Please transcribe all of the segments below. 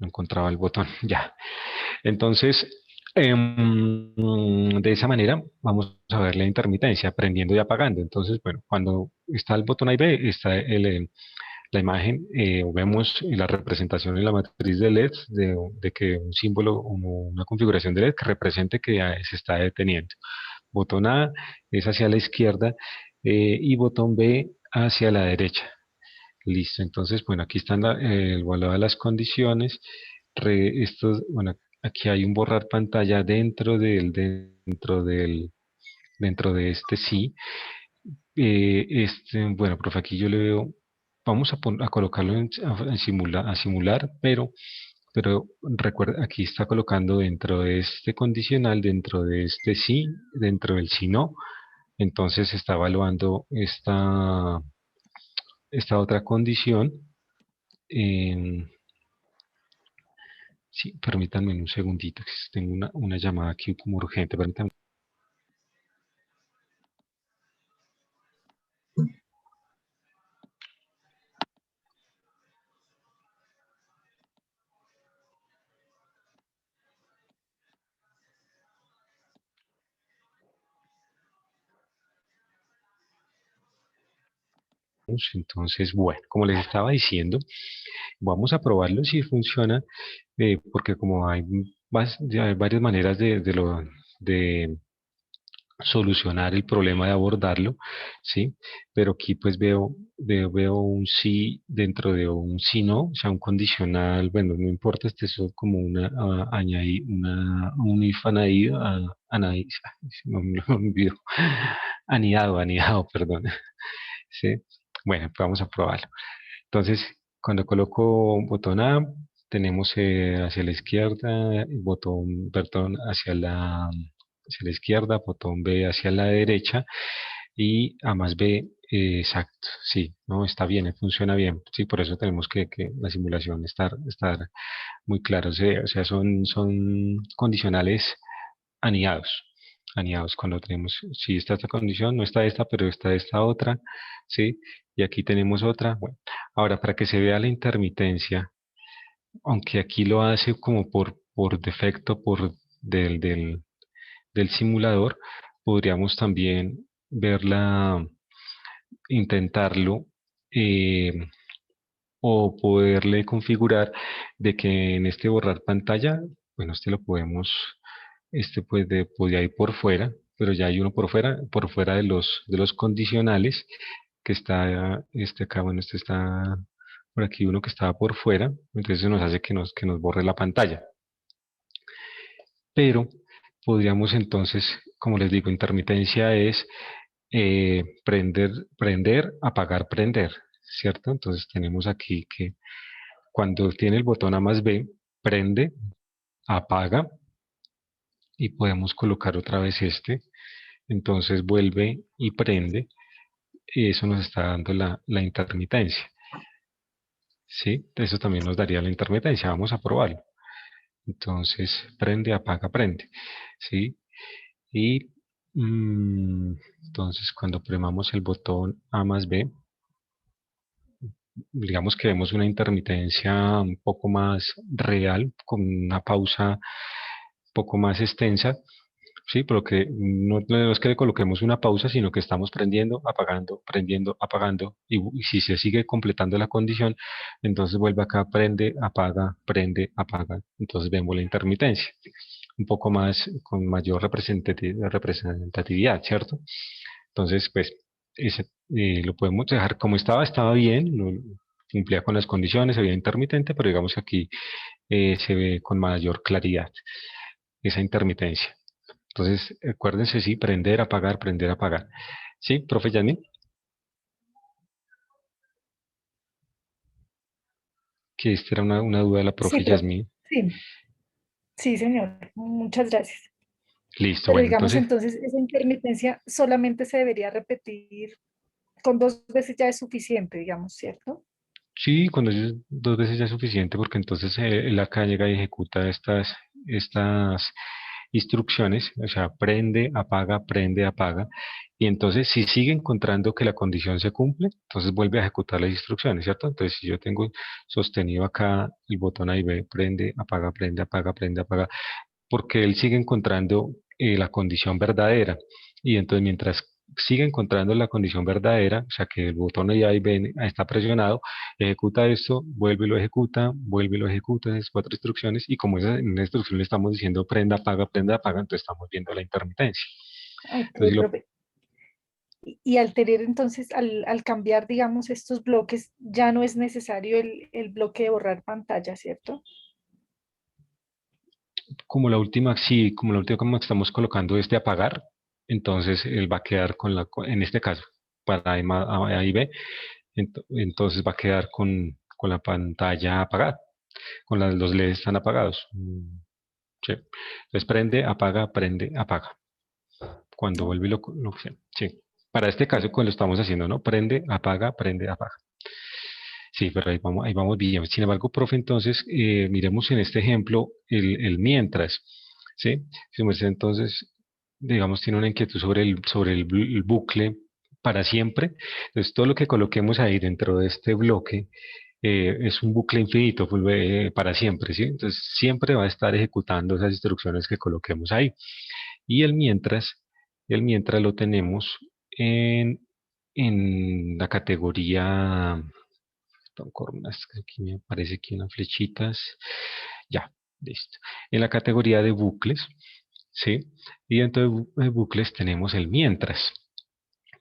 no encontraba el botón, ya. Entonces, de esa manera vamos a ver la intermitencia, prendiendo y apagando. Entonces, bueno, cuando está el botón A y B, está la imagen, o vemos la representación en la matriz de LED de que un símbolo o una configuración de LED que represente que se está deteniendo. Botón A es hacia la izquierda y botón B hacia la derecha. Listo, entonces, bueno, aquí están el valor de las condiciones. Bueno, aquí hay un borrar pantalla dentro de este sí. Bueno, profe, aquí yo le veo, vamos a colocarlo a simular, pero recuerda, aquí está colocando dentro de este condicional, dentro de este sí, dentro del sí no, entonces está evaluando esta otra condición. em, sí, permítanme un segundito, que tengo una llamada aquí como urgente, permítanme. Entonces, bueno, como les estaba diciendo, vamos a probarlo si funciona, porque como ya hay varias maneras de solucionar el problema, de abordarlo, ¿sí? Pero aquí pues veo un sí dentro de un sí no, o sea, un condicional, bueno, no importa, este es como un if añadido, no me lo olvido, anidado, perdón, ¿sí? Bueno, pues vamos a probarlo. Entonces, cuando coloco botón A, tenemos hacia la izquierda, botón hacia la izquierda, botón B hacia la derecha y A más B, exacto, sí, no, está bien, funciona bien. Sí, por eso tenemos que la simulación estar muy clara. O sea, son condicionales anidados. Anidados cuando tenemos, si está esta condición, no está esta, pero está esta otra, ¿sí? Y aquí tenemos otra. Bueno, ahora para que se vea la intermitencia, aunque aquí lo hace como por defecto del simulador, podríamos también verla, intentarlo, eh, o poderle configurar de que en este borrar pantalla, bueno, este podía ir por fuera, pero ya hay uno por fuera de los condicionales, que está, acá, bueno, este está por aquí, uno que estaba por fuera, entonces nos hace que nos borre la pantalla. Pero podríamos entonces, como les digo, intermitencia es prender, apagar, prender, ¿cierto? Entonces tenemos aquí que cuando tiene el botón A más B, prende, apaga, y podemos colocar otra vez entonces vuelve y prende, y eso nos está dando la intermitencia, ¿sí? Eso también nos daría la intermitencia, vamos a probarlo. Entonces, prende, apaga, prende, ¿sí? Y entonces cuando premamos el botón A más B, digamos que vemos una intermitencia un poco más real, con una pausa un poco más extensa, ¿sí? Porque no es que le coloquemos una pausa, sino que estamos prendiendo, apagando, y si se sigue completando la condición, entonces vuelve acá, prende, apaga, entonces vemos la intermitencia, un poco más, con mayor representatividad, ¿cierto? Entonces, pues, lo podemos dejar como estaba bien, cumplía con las condiciones, se veía intermitente, pero digamos que aquí se ve con mayor claridad esa intermitencia. Entonces, acuérdense, sí, prender, apagar, prender, apagar. Sí, profe Yasmin, que esta era una duda de la Sí, profe profe. Yasmin. Sí, sí, señor. Muchas gracias. Listo, Pero bueno, digamos entonces, entonces, esa intermitencia solamente se debería repetir con dos veces ya es suficiente, digamos, ¿cierto? sí, cuando es dos veces ya es suficiente, porque entonces él acá llega y ejecuta estas instrucciones, o sea, prende, apaga, y entonces si sigue encontrando que la condición se cumple, entonces vuelve a ejecutar las instrucciones, ¿cierto? Entonces si yo tengo sostenido acá el botón A y B, prende, apaga, porque él sigue encontrando la condición verdadera. Y entonces mientras sigue encontrando la condición verdadera, o sea que el botón de A y B está presionado, ejecuta esto, vuelve y lo ejecuta, esas cuatro instrucciones, y como en esa instrucción le estamos diciendo prenda, apaga, entonces estamos viendo la intermitencia. Ok, Entonces, si lo, profe. Y al tener entonces, al cambiar, digamos, estos bloques, ya no es necesario el bloque de borrar pantalla, ¿cierto? como la última como estamos colocando este apagar, entonces él va a quedar en este caso, para A y B, entonces va a quedar con la pantalla apagada, los LEDs están apagados. Sí. Entonces prende, apaga. Cuando No. vuelve sí. Sí. Para este caso, cuando lo estamos haciendo, ¿no? Prende, apaga. Sí, pero ahí vamos bien. Sin embargo, profe, entonces, miremos en este ejemplo el mientras, ¿sí? Si merced, entonces, digamos, tiene una inquietud el bucle para siempre. Entonces, todo lo que coloquemos ahí dentro de este bloque es un bucle infinito, para siempre, ¿sí? Entonces, siempre va a estar ejecutando esas instrucciones que coloquemos ahí. Y el mientras lo tenemos en, en la categoría aquí me aparece aquí unas flechitas. Ya, listo. En la categoría de bucles, ¿sí? Y dentro de bucles tenemos el mientras.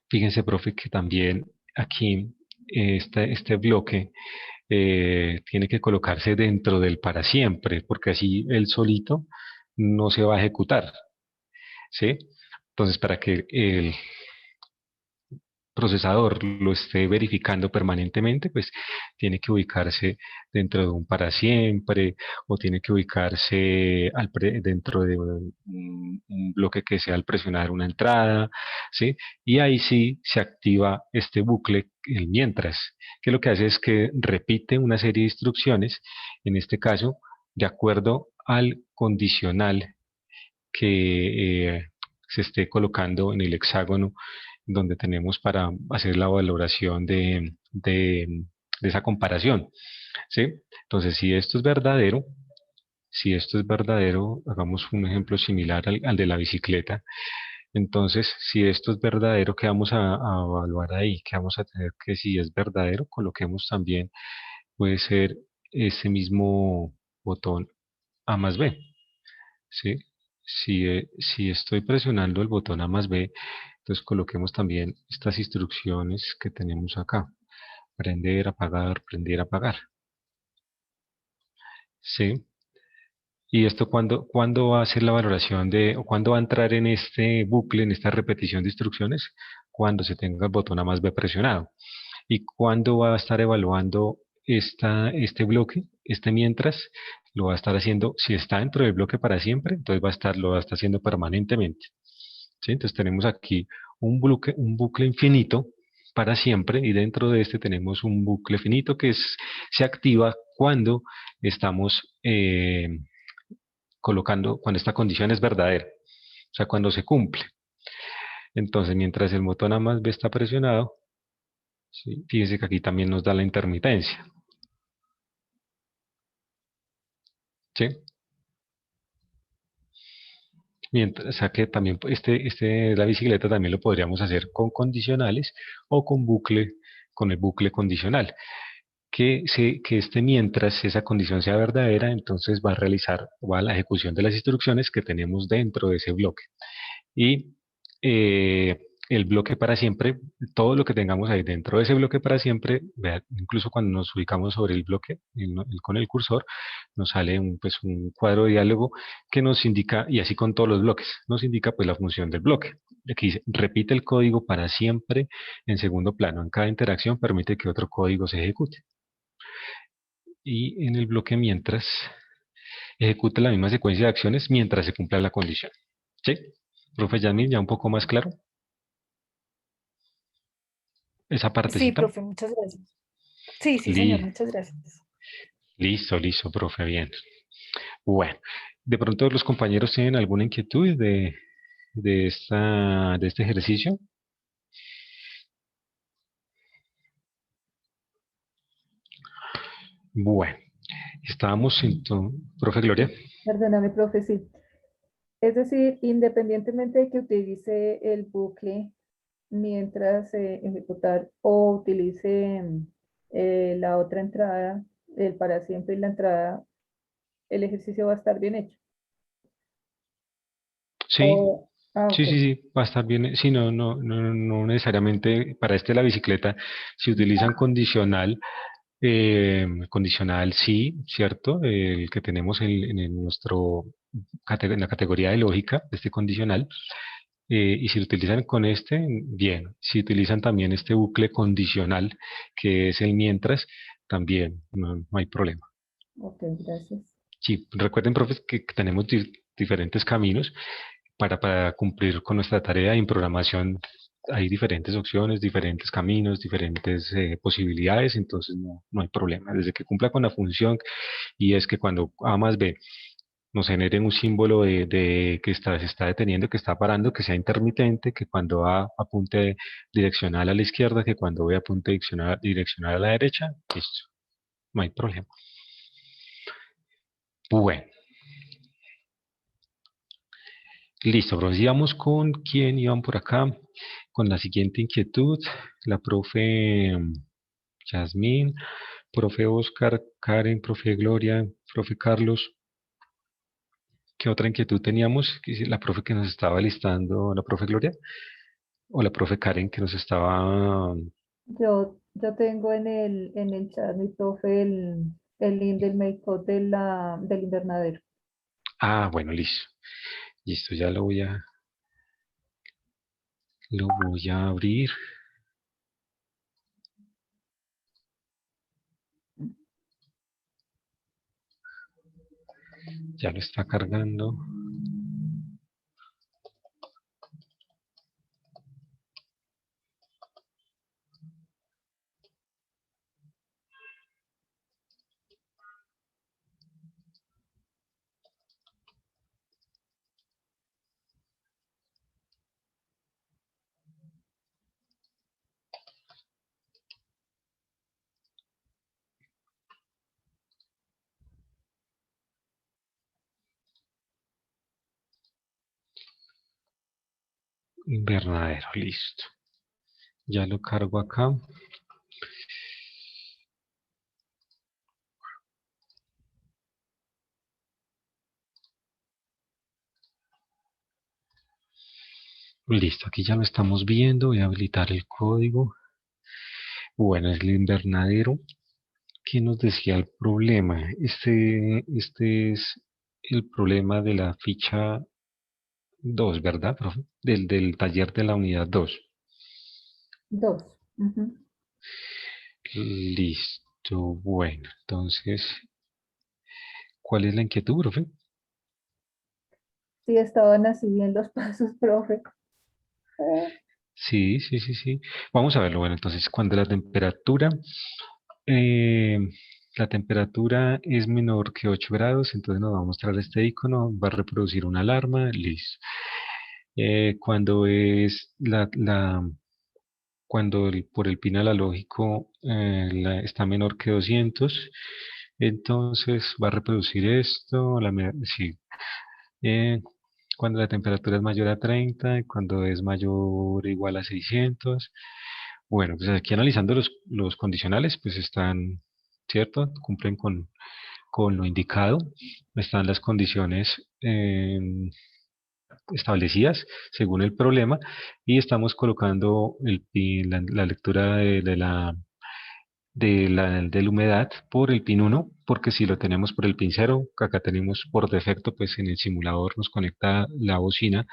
Fíjense, profe, que también aquí este bloque tiene que colocarse dentro del para siempre, porque así él solito no se va a ejecutar, ¿sí? Entonces, para que el procesador lo esté verificando permanentemente, pues tiene que ubicarse dentro de un para siempre o tiene que ubicarse dentro de un bloque que sea al presionar una entrada, ¿sí? Y ahí sí se activa este bucle, el mientras, que lo que hace es que repite una serie de instrucciones, en este caso, de acuerdo al condicional que se esté colocando en el hexágono donde tenemos para hacer la valoración de esa comparación, ¿sí? Entonces, si esto es verdadero, hagamos un ejemplo similar al de la bicicleta. Entonces, si esto es verdadero, ¿qué vamos a evaluar ahí? ¿Qué vamos a tener que si es verdadero? Coloquemos también, puede ser ese mismo botón A más B, ¿sí? Si estoy presionando el botón A más B, entonces coloquemos también estas instrucciones que tenemos acá. Prender, apagar. ¿Sí? ¿Y esto cuándo va a hacer la valoración o cuándo va a entrar en este bucle, en esta repetición de instrucciones? Cuando se tenga el botón A más B presionado. ¿Y cuándo va a estar evaluando este bloque, este mientras? Lo va a estar haciendo, si está dentro del bloque para siempre, entonces lo va a estar haciendo permanentemente. ¿Sí? Entonces tenemos aquí un bucle infinito para siempre y dentro de este tenemos un bucle finito que se activa cuando estamos cuando esta condición es verdadera, o sea, cuando se cumple. Entonces, mientras el botón A más B está presionado, ¿sí? Fíjense que aquí también nos da la intermitencia. ¿Sí? Mientras, o sea que también la bicicleta también lo podríamos hacer con condicionales o con el bucle condicional. Que mientras esa condición sea verdadera, entonces va a la ejecución de las instrucciones que tenemos dentro de ese bloque. Y el bloque para siempre, todo lo que tengamos ahí dentro de ese bloque para siempre, incluso cuando nos ubicamos sobre el bloque con el cursor, nos sale pues, un cuadro de diálogo que nos indica, y así con todos los bloques, nos indica pues la función del bloque. Aquí dice, repite el código para siempre en segundo plano. En cada interacción permite que otro código se ejecute. Y en el bloque mientras, ejecuta la misma secuencia de acciones mientras se cumpla la condición. ¿Sí? Profe Yasmin, ya un poco más claro esa Sí, partecita. profe, muchas gracias. Sí, sí, señor, Li- muchas gracias. listo, profe, bien. Bueno, De pronto los compañeros tienen alguna inquietud de este ejercicio. Bueno, estábamos en profe Gloria. Perdóname, profe, sí. Es decir, independientemente de que utilice el bucle mientras ejecutar o utilice la otra entrada, el para siempre y la entrada, el ejercicio va a estar bien hecho. Sí, sí, Ok. sí, sí, va a estar bien. Sí, no necesariamente para la bicicleta, si utilizan condicional, condicional sí, ¿cierto? El que tenemos en la categoría de lógica, este condicional. Y si lo utilizan con este, bien. Si utilizan también este bucle condicional, que es el mientras, también no hay problema. Ok, gracias. Sí, recuerden, profes, que tenemos diferentes caminos para cumplir con nuestra tarea en programación. Hay diferentes opciones, diferentes caminos, diferentes posibilidades, entonces no hay problema. Desde que cumpla con la función, y es que cuando A más B nos genere un símbolo de que se está deteniendo, que está parando, que sea intermitente, que cuando A apunte direccional a la izquierda, que cuando B apunte direccional a la derecha, listo, no hay problema. Bueno, listo, procedamos con quién iban por acá, con la siguiente inquietud, la profe Yasmín, profe Oscar, Karen, profe Gloria, profe Carlos. ¿Qué otra inquietud teníamos? Que si la profe que nos estaba listando, la profe Gloria, o la profe Karen que nos estaba... Yo tengo en el chat, mi profe, el link del make-up del invernadero. Ah, bueno, listo. Listo, ya lo voy a abrir. Ya lo está cargando. Invernadero, listo. Ya lo cargo acá. Listo, aquí ya lo estamos viendo. Voy a habilitar el código. Bueno, es el invernadero. ¿Qué nos decía el problema? Este es el problema de la ficha 2, ¿verdad, profe? Del taller de la unidad 2. Dos. Ujú. Listo, bueno, entonces, ¿cuál es la inquietud, profe? Sí, estaban así bien los pasos, profe. Sí, sí, sí, sí. Vamos a verlo. Bueno, entonces, cuando eh, la temperatura es menor que 8 grados, entonces nos va a mostrar este icono, va a reproducir una alarma, listo. Cuando es cuando por el pin analógico está menor que 200, entonces va a reproducir esto, sí. Eh, cuando la temperatura es mayor a 30, y cuando es mayor o igual a 600. Bueno, pues aquí analizando los condicionales, pues están, ¿cierto? Cumplen con lo indicado. Están las condiciones establecidas según el problema y estamos colocando la lectura de la humedad por el pin 1, porque si lo tenemos por el pin 0, acá tenemos por defecto, pues en el simulador nos conecta la bocina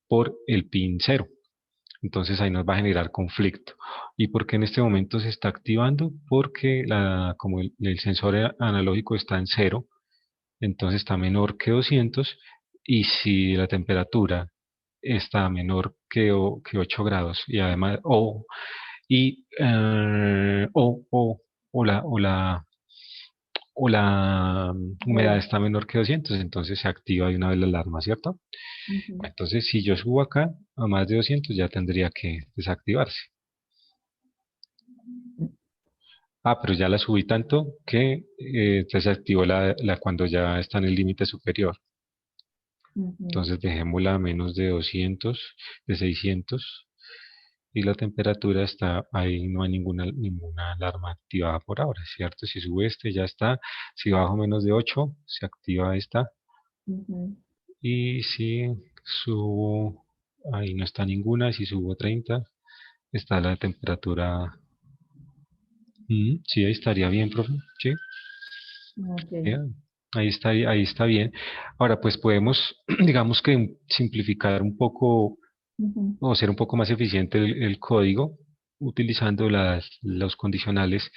por el pin 0. Entonces ahí nos va a generar conflicto. ¿Y por qué en este momento se está activando? Porque como el sensor analógico está en 0, entonces está menor que 200, y si la temperatura está menor que 8 grados y además y o la o la humedad Humedad. está menor que 200, entonces se activa de una vez la alarma, ¿cierto? Ujú. Entonces, si yo subo acá a más de 200, ya tendría que desactivarse. Pero ya la subí tanto que desactivó cuando ya está en el límite superior. Ujú. Entonces, dejémosla a menos de 200, de 600. Y la temperatura está ahí, no hay ninguna alarma activada por ahora, ¿cierto? Si sube este, ya está. Si bajo menos de 8, se activa esta. Ujú. Y si subo, ahí no está ninguna. Si subo 30, está la temperatura. Sí, ahí estaría bien, profe. Sí, Ok. bien. Ahí está bien. Ahora, pues podemos, digamos que simplificar un poco Ujú. o ser un poco más eficiente el código utilizando los condicionales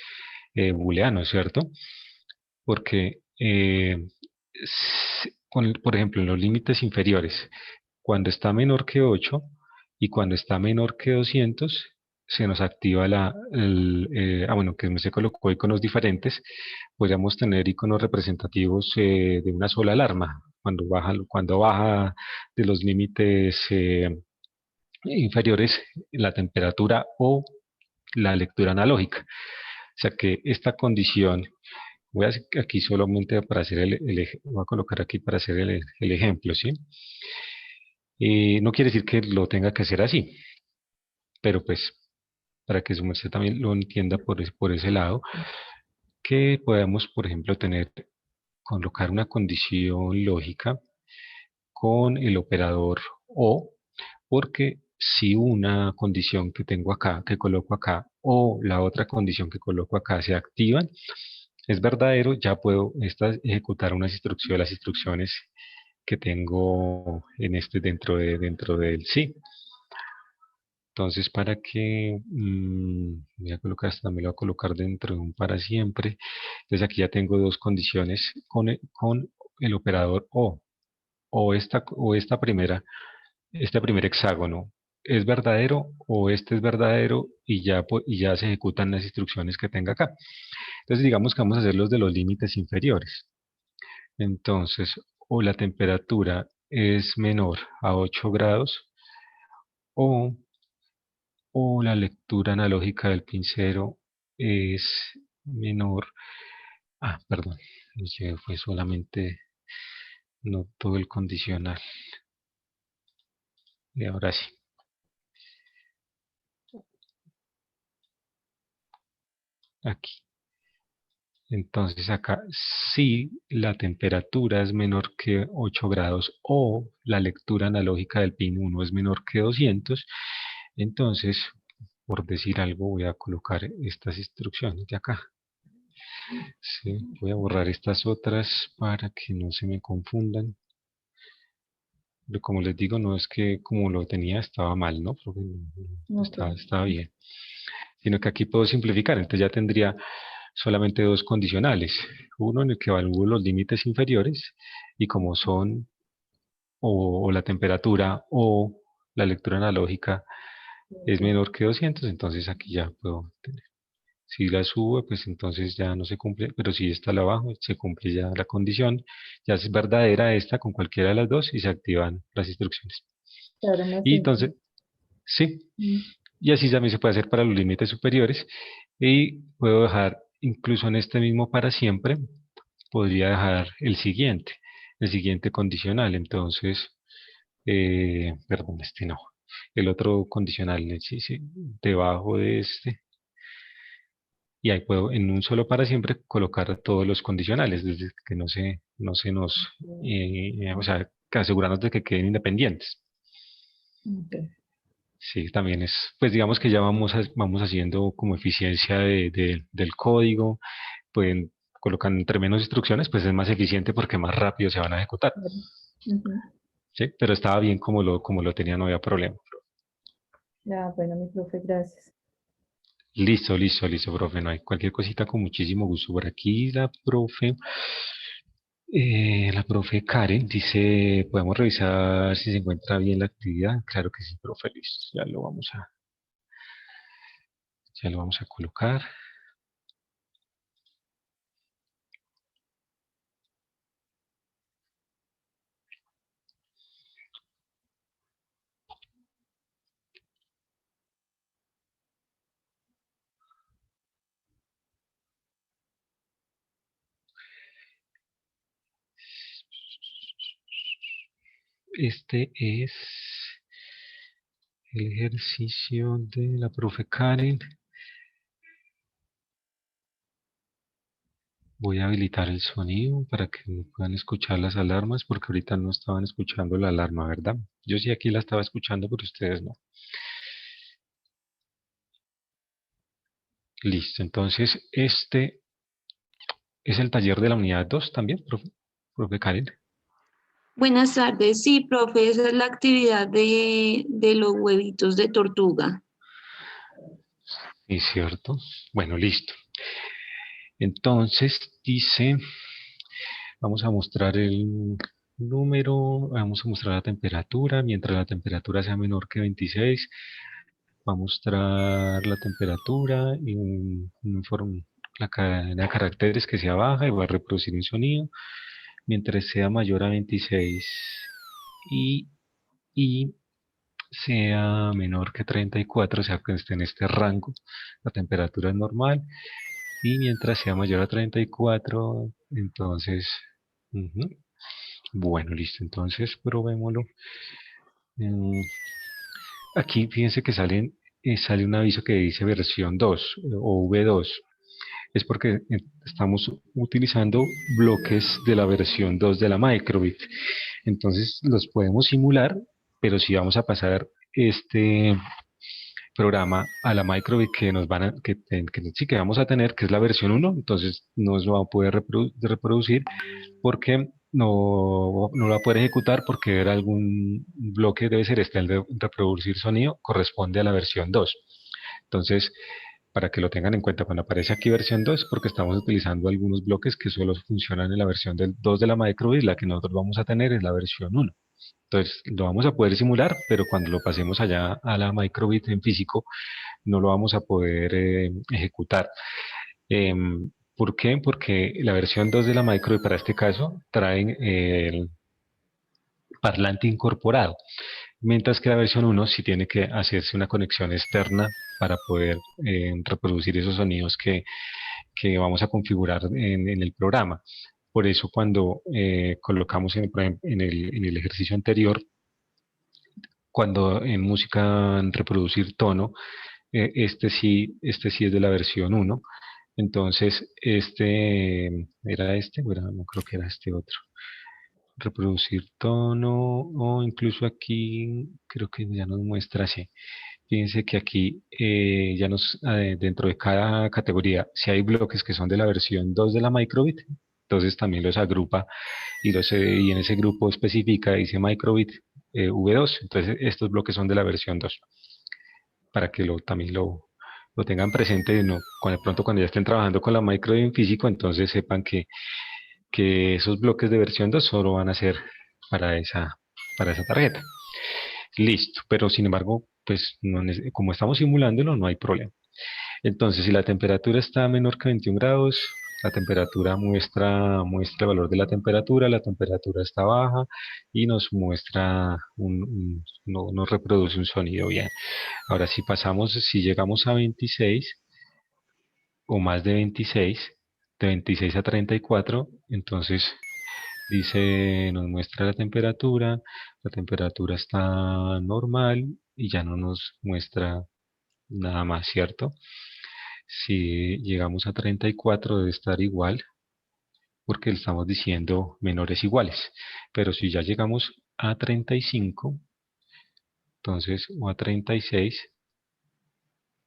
booleanos, ¿cierto? Porque, por ejemplo, en los límites inferiores, cuando está menor que 8 y cuando está menor que 200, se nos activa bueno, que se colocó iconos diferentes, podríamos tener iconos representativos de una sola alarma. Cuando baja de los límites inferiores, la temperatura o la lectura analógica. O sea que esta condición, voy a hacer aquí solamente para hacer voy a colocar aquí para hacer el ejemplo, ¿sí? No quiere decir que lo tenga que hacer así, pero pues para que su merced también lo entienda por ese lado, que podamos, por ejemplo, colocar una condición lógica con el operador o, porque si una condición que tengo acá, que coloco acá, o la otra condición que coloco acá se activan, es verdadero, ya puedo ejecutar las instrucciones que tengo dentro del sí. Entonces, para que voy a colocar, también lo voy a colocar dentro de un para siempre. Entonces, aquí ya tengo dos condiciones con el operador o esta este primer hexágono es verdadero o este es verdadero y ya se ejecutan las instrucciones que tenga acá. Entonces, digamos que vamos a hacer los de los límites inferiores. Entonces, o la temperatura es menor a 8 grados o la lectura analógica del pincero es menor. Perdón, fue solamente, no todo el condicional. Y ahora sí. Aquí. Entonces acá, si la temperatura es menor que 8 grados o la lectura analógica del pin 1 es menor que 200, entonces, por decir algo, voy a colocar estas instrucciones de acá. Sí, voy a borrar estas otras para que no se me confundan. Pero como les digo, no es que como lo tenía estaba mal, ¿no? Porque Ok. estaba bien. Sino que aquí puedo simplificar. Entonces ya tendría solamente dos condicionales. Uno en el que evalúo los límites inferiores y como son o la temperatura o la lectura analógica es Ok. menor que 200, entonces aquí ya puedo tener. Si la subo, pues entonces ya no se cumple, pero si esta la bajo, se cumple ya la condición, ya es verdadera esta con cualquiera de las dos y se activan las instrucciones. Claro, más Y simple. entonces, sí, Mm. y así también se puede hacer para los límites superiores y puedo dejar incluso en este mismo para siempre, podría dejar el siguiente condicional, entonces, perdón, este no, el otro condicional, sí, sí, debajo de este. Y ahí puedo en un solo para siempre colocar todos los condicionales, desde que no se nos, o sea, que asegurarnos de que queden independientes. Ok. Sí, también pues digamos que ya vamos haciendo como eficiencia del código, pueden colocar entre menos instrucciones, pues es más eficiente porque más rápido se van a ejecutar. Claro. Ujú. Sí, pero estaba bien como lo tenía, no había problema. Ya, bueno, mi profe, gracias. Listo, listo, listo, profe, no hay cualquier cosita con muchísimo gusto. Por aquí la profe Karen dice, ¿podemos revisar si se encuentra bien la actividad? Claro que sí, profe, listo. Ya lo vamos a colocar. Este es el ejercicio de la profe Karen. Voy a habilitar el sonido para que puedan escuchar las alarmas, porque ahorita no estaban escuchando la alarma, ¿verdad? Yo sí aquí la estaba escuchando, pero ustedes no. Listo, entonces este es el taller de la unidad 2 también, profe Karen. Buenas tardes, sí, profe, esa es la actividad de los huevitos de tortuga. Sí, cierto. Bueno, listo. Entonces dice, vamos a mostrar el número, vamos a mostrar la temperatura, mientras la temperatura sea menor que 26, va a mostrar la temperatura y la cadena de caracteres que sea baja y va a reproducir un sonido, mientras sea mayor a 26 y, y sea menor que 34, o sea que esté en este rango, la temperatura es normal, y mientras sea mayor a 34, entonces, ujú. Bueno, listo, entonces probémoslo. Aquí fíjense que sale un aviso que dice versión 2 o V2. Es porque estamos utilizando bloques de la versión 2 de la Microbit. Entonces los podemos simular, pero si vamos a pasar este programa a la Microbit que nos van a, sí que vamos a tener, que es la versión 1, entonces no se va a poder reproducir porque no lo va a poder ejecutar porque era algún bloque, debe ser este, el de reproducir sonido, corresponde a la versión 2. Entonces, para que lo tengan en cuenta, cuando aparece aquí versión 2, porque estamos utilizando algunos bloques que solo funcionan en la versión del 2 de la Microbit, la que nosotros vamos a tener es la versión 1. Entonces, lo vamos a poder simular, pero cuando lo pasemos allá a la Microbit en físico, no lo vamos a poder ejecutar. ¿Por qué? Porque la versión 2 de la Microbit para este caso trae el parlante incorporado, mientras que la versión 1 sí tiene que hacerse una conexión externa para poder reproducir esos sonidos que vamos a configurar en el programa. Por eso cuando colocamos en el ejercicio anterior, cuando en música reproducir tono, este sí es de la versión 1. Entonces, ¿era este? Bueno, no creo que era este otro. Reproducir tono, o incluso aquí, creo que ya nos muestra así. Fíjense que aquí ya dentro de cada categoría, si hay bloques que son de la versión 2 de la Microbit, entonces también los agrupa y en ese grupo especifica, dice Microbit V2, entonces estos bloques son de la versión 2 para que también lo tengan presente, no, de pronto cuando ya estén trabajando con la Microbit en físico, entonces sepan que esos bloques de versión 2 solo van a ser para para esa tarjeta. Listo, pero sin embargo, pues como estamos simulándolo, no hay problema. Entonces, si la temperatura está menor que 21 grados, la temperatura muestra el valor de la temperatura está baja y nos muestra, no, nos reproduce un sonido bien. Ahora, si llegamos a 26 o más de 26 a 34, entonces nos muestra la temperatura está normal y ya no nos muestra nada más, ¿cierto? Si llegamos a 34 debe estar igual, porque le estamos diciendo menores iguales. Pero si ya llegamos a 35, entonces, o a 36,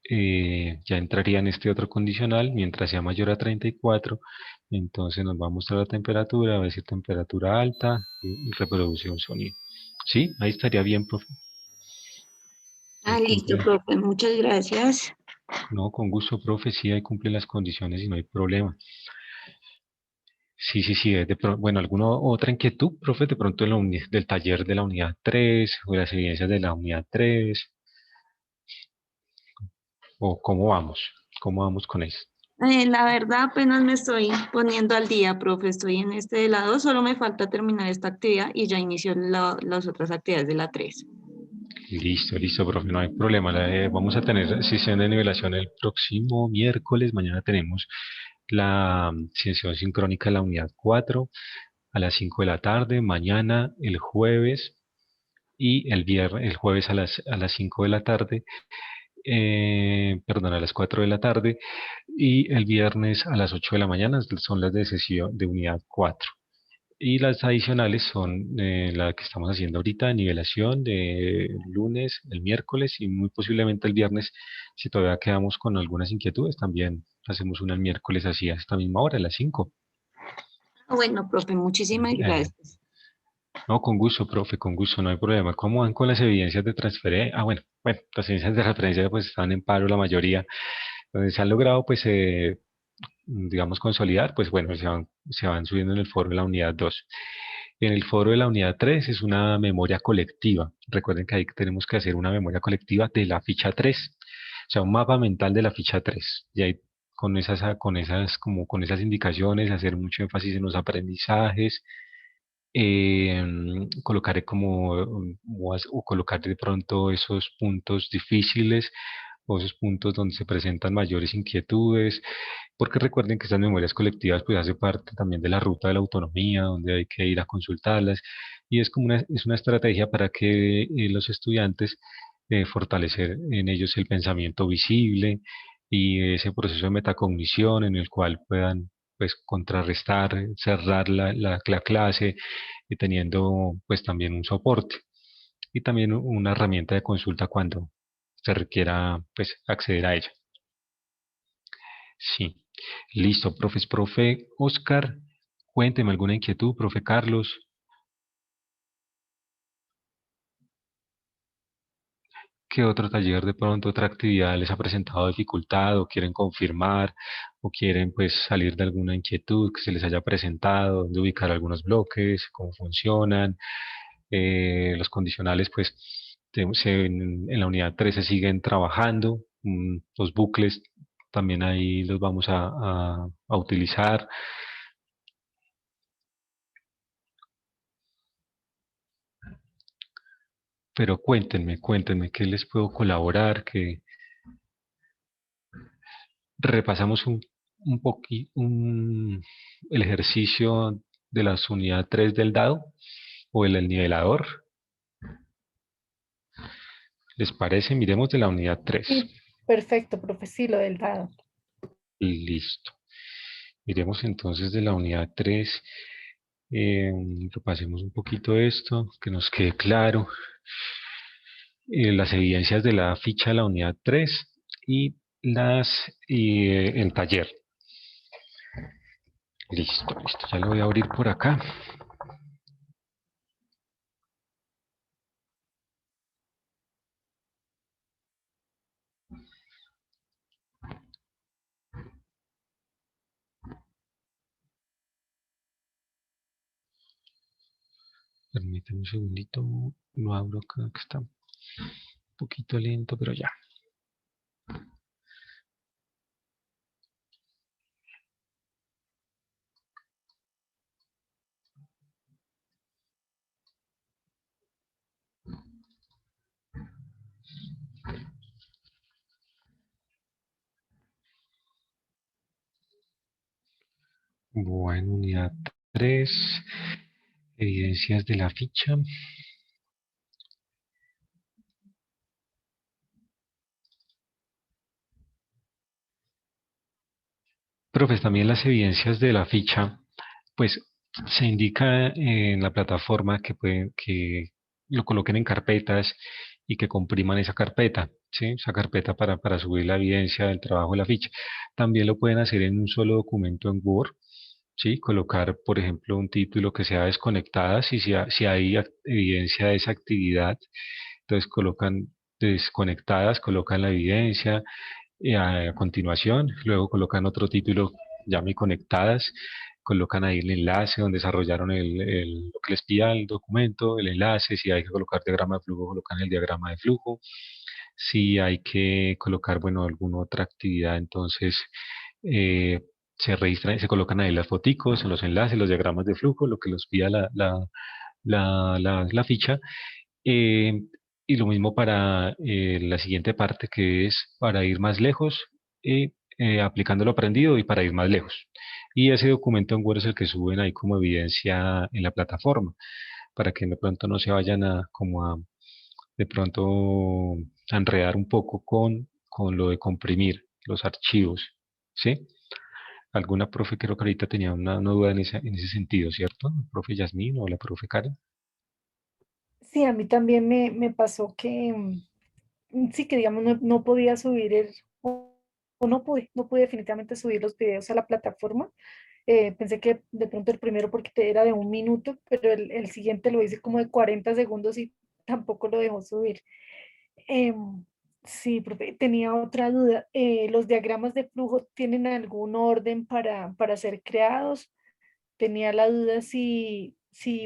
ya entraría en este otro condicional, mientras sea mayor a 34, entonces nos va a mostrar la temperatura, va a decir temperatura alta y reproduce un sonido. ¿Sí? Ahí estaría bien, profe. Ah, listo, profe, muchas gracias. No, con gusto, profe, sí, ahí cumple las condiciones y no hay problema. Sí, sí, sí. Bueno, ¿alguna otra inquietud, profe? De pronto del taller de la unidad 3 o las evidencias de la unidad 3 o cómo vamos? ¿Cómo vamos con eso? La verdad, apenas me estoy poniendo al día, profe. Estoy en este de la 2, solo me falta terminar esta actividad y ya inicio las otras actividades de la 3. Listo, listo, profe, no hay problema. Vamos a tener sesión de nivelación el próximo miércoles. Mañana tenemos la sesión sincrónica de la unidad 4 a las 5 de la tarde. Mañana, el jueves, y el jueves a las 5 de la tarde, perdón, a las 4 de la tarde, y el viernes a las 8 de la mañana son las de sesión de unidad 4. Y las adicionales son la que estamos haciendo ahorita, nivelación de lunes, el miércoles y muy posiblemente el viernes, si todavía quedamos con algunas inquietudes, también hacemos una el miércoles así a esta misma hora, a las 5. Bueno, profe, muchísimas Eh, gracias. no, con gusto, profe, con gusto, no hay problema. ¿Cómo van con las evidencias de transferencia? Bueno, las evidencias de referencia pues están en paro la mayoría. Donde se han logrado pues digamos, consolidar, pues bueno, se van subiendo en el foro de la unidad 2. En el foro de la unidad 3 es una memoria colectiva. Recuerden que ahí tenemos que hacer una memoria colectiva de la ficha 3, o sea, un mapa mental de la ficha 3. Y ahí con esas indicaciones, hacer mucho énfasis en los aprendizajes, colocaré o colocar de pronto esos puntos difíciles o esos puntos donde se presentan mayores inquietudes, porque recuerden que estas memorias colectivas pues hace parte también de la ruta de la autonomía, donde hay que ir a consultarlas, y es como es una estrategia para que los estudiantes fortalecer en ellos el pensamiento visible y ese proceso de metacognición en el cual puedan pues contrarrestar, cerrar la clase y teniendo pues también un soporte y también una herramienta de consulta cuando se requiera pues acceder a ella. Sí, listo, profe Oscar, cuénteme alguna inquietud, profe Carlos. ¿Qué otro taller de pronto, otra actividad les ha presentado dificultad o quieren confirmar o quieren pues salir de alguna inquietud que se les haya presentado, dónde ubicar algunos bloques, cómo funcionan? Los condicionales pues en la unidad 3 se siguen trabajando, los bucles también ahí los vamos a utilizar. Pero cuéntenme qué les puedo colaborar, que repasamos el ejercicio de la unidad 3 del dado o el nivelador. ¿Les parece? Miremos de la unidad 3. Sí, perfecto, profe, sí, lo del dado. Listo. Miremos entonces de la unidad 3. Repasemos un poquito esto, que nos quede claro. Las evidencias de la ficha de la unidad 3 y las en taller. Listo, ya lo voy a abrir por acá. Permítame un segundito, lo abro acá, que está un poquito lento, pero ya. Bueno, unidad 3, evidencias de la ficha. Profes, también las evidencias de la ficha, pues se indica en la plataforma que lo coloquen en carpetas y que compriman esa carpeta, ¿sí? Esa carpeta para subir la evidencia del trabajo de la ficha. También lo pueden hacer en un solo documento en Word, ¿sí? Colocar, por ejemplo, un título que sea desconectadas y si hay evidencia de esa actividad, entonces colocan desconectadas, colocan la evidencia y a continuación, luego colocan otro título, llame conectadas, colocan ahí el enlace donde desarrollaron lo que les pida el documento, el enlace, si hay que colocar diagrama de flujo, colocan el diagrama de flujo, si hay que colocar, bueno, alguna otra actividad, entonces se registran, se colocan ahí las foticos, los enlaces, los diagramas de flujo, lo que los pida la ficha. eh, y lo mismo para la siguiente parte, que es para ir más lejos, aplicando lo aprendido y para ir más lejos. Y ese documento en Word es el que suben ahí como evidencia en la plataforma. para que de pronto no se vayan de pronto a enredar un poco con lo de comprimir los archivos, ¿sí? Alguna profe creo que ahorita tenía una duda en ese sentido, ¿cierto? ¿La profe Yasmín o la profe Karen? Sí, a mí también me pasó que sí, que digamos no podía subir o no pude definitivamente subir los videos a la plataforma. Pensé que de pronto el primero porque era de 1 minuto, pero el siguiente lo hice como de 40 segundos y tampoco lo dejó subir. Em, sí, profe, tenía otra duda. ¿Los diagramas de flujo tienen algún orden para ser creados? Tenía la duda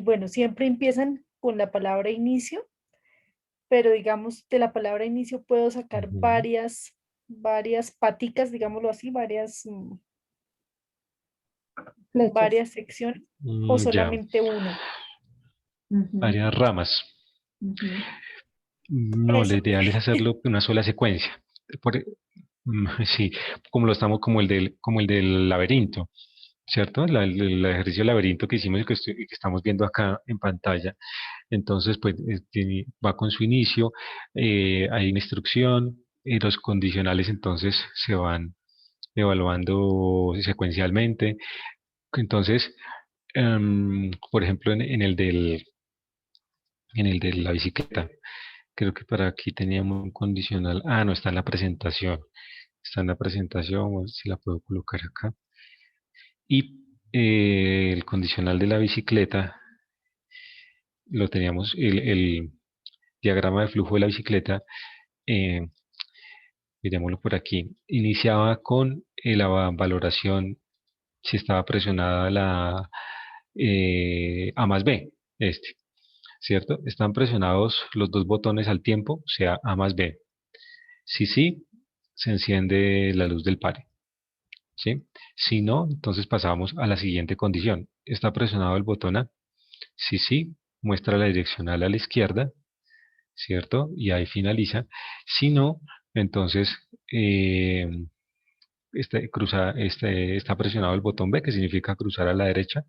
bueno, siempre empiezan con la palabra inicio, pero digamos, de la palabra inicio puedo sacar Ujú. varias paticas, digámoslo así, Flechas. varias secciones, o Ya, solamente una. Ujú, varias ramas. ujú. No, lo Eso, ideal es hacerlo en una sola secuencia. Por- sí, como el del laberinto, ¿cierto? El ejercicio del laberinto que hicimos y que estamos viendo acá en pantalla. Entonces, pues va con su inicio, hay una instrucción, y los condicionales entonces se van evaluando secuencialmente. Entonces, por ejemplo, en el de la bicicleta, creo que para aquí teníamos un condicional. Ah, no, está en la presentación. Está en la presentación, a ver si la puedo colocar acá. Y el condicional de la bicicleta lo teníamos, el diagrama de flujo de la bicicleta, eh, miremoslo por aquí, iniciaba con la valoración si estaba presionada la A más B, ¿cierto? Están presionados los dos botones al tiempo, sea A más B. Si sí, se enciende la luz del pare, ¿sí? Si no, entonces pasamos a la siguiente condición. Está presionado el botón A. Si sí, muestra la direccional a la izquierda, ¿cierto? Y ahí finaliza. Si no, entonces está presionado el botón B, que significa cruzar a la derecha,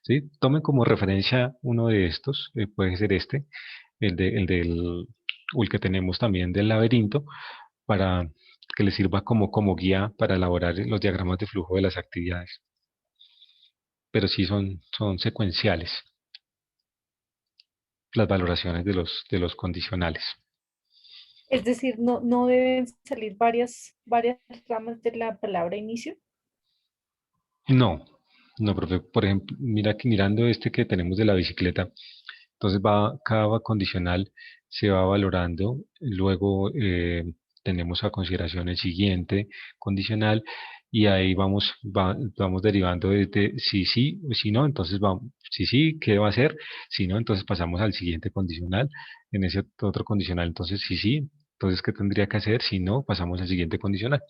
¿sí? Tomen como referencia uno de estos, puede ser o el que tenemos también del laberinto, para que les sirva como guía para elaborar los diagramas de flujo de las actividades. Pero sí son secuenciales las valoraciones de los condicionales. es decir, no deben salir varias ramas de la palabra inicio. No, no, profe. Por ejemplo, mira que mirando este que tenemos de la bicicleta, entonces cada condicional se va valorando, luego tenemos a consideración el siguiente condicional y ahí vamos derivando de si sí o si no, entonces vamos, si sí, ¿qué va a hacer? Si no, entonces pasamos al siguiente condicional, en ese otro condicional, entonces si sí, entonces ¿qué tendría que hacer? Si no, pasamos al siguiente condicional.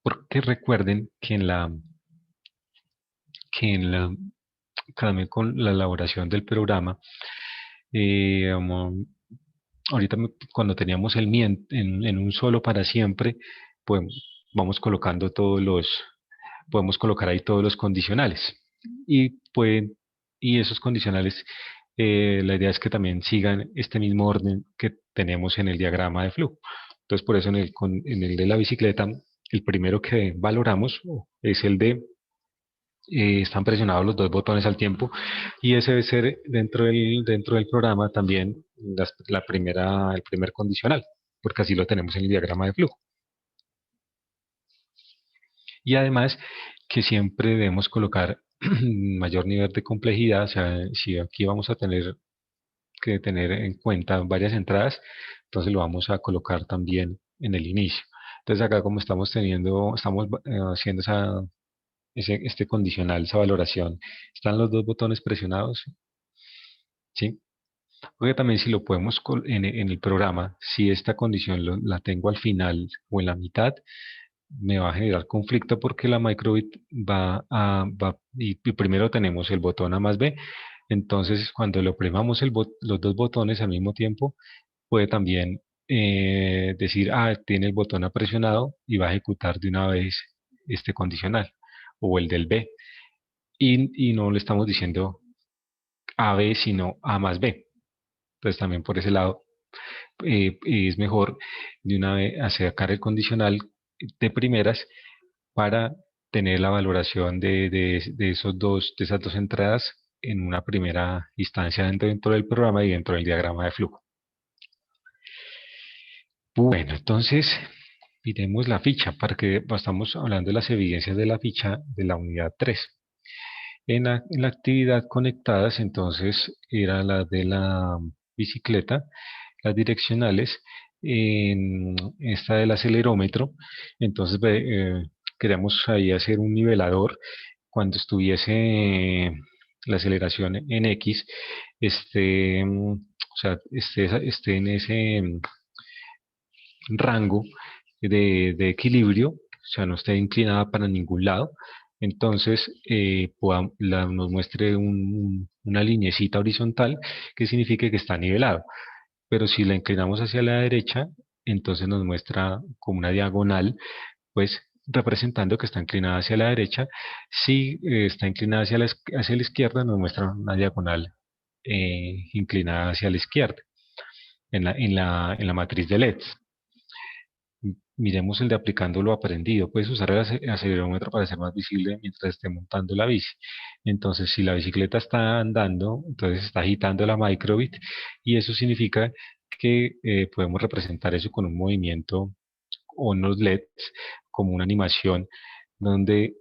Porque recuerden que en la, también con la elaboración del programa, eh, um, ahorita cuando teníamos el MIEN en un solo para siempre, pues vamos colocando podemos colocar ahí todos los condicionales. Y y esos condicionales, la idea es que también sigan este mismo orden que tenemos en el diagrama de flujo. Entonces, por eso en el de la bicicleta, el primero que valoramos es el de están presionados los dos botones al tiempo y ese debe ser dentro del programa también el primer condicional, porque así lo tenemos en el diagrama de flujo. Y además que siempre debemos colocar mayor nivel de complejidad, o sea, si aquí vamos a tener que tener en cuenta varias entradas, entonces lo vamos a colocar también en el inicio. Entonces acá como estamos haciendo este condicional, esa valoración, están los dos botones presionados, ¿sí? Porque también si lo podemos en el programa, si esta condición la tengo al final o en la mitad, me va a generar conflicto porque la microbit y primero tenemos el botón A más B, entonces cuando le oprimamos los dos botones al mismo tiempo, puede también decir, tiene el botón A presionado y va a ejecutar de una vez este condicional o el del B. y no le estamos diciendo AB, sino A más B. Entonces también por ese lado es mejor de una vez sacar el condicional de primeras para tener la valoración de esas dos entradas en una primera instancia dentro del programa y dentro del diagrama de flujo. Bueno, entonces miremos la ficha, para que estamos hablando de las evidencias de la ficha de la unidad 3. En la actividad conectadas, entonces, era la de la bicicleta, las direccionales, en esta del acelerómetro. Entonces, queríamos ahí hacer un nivelador cuando estuviese la aceleración en X, o sea, esté en ese rango de equilibrio, o sea, no esté inclinada para ningún lado. Entonces, nos muestre una linecita horizontal que signifique que está nivelado. Pero si la inclinamos hacia la derecha, entonces nos muestra como una diagonal, pues representando que está inclinada hacia la derecha. Si está inclinada hacia la izquierda, nos muestra una diagonal inclinada hacia la izquierda en la matriz de LEDs. Miremos el de aplicando lo aprendido. Puedes usar el acelerómetro para ser más visible mientras esté montando la bici. Entonces, si la bicicleta está andando, entonces está agitando la microbit, y eso significa que podemos representar eso con un movimiento o unos LEDs como una animación donde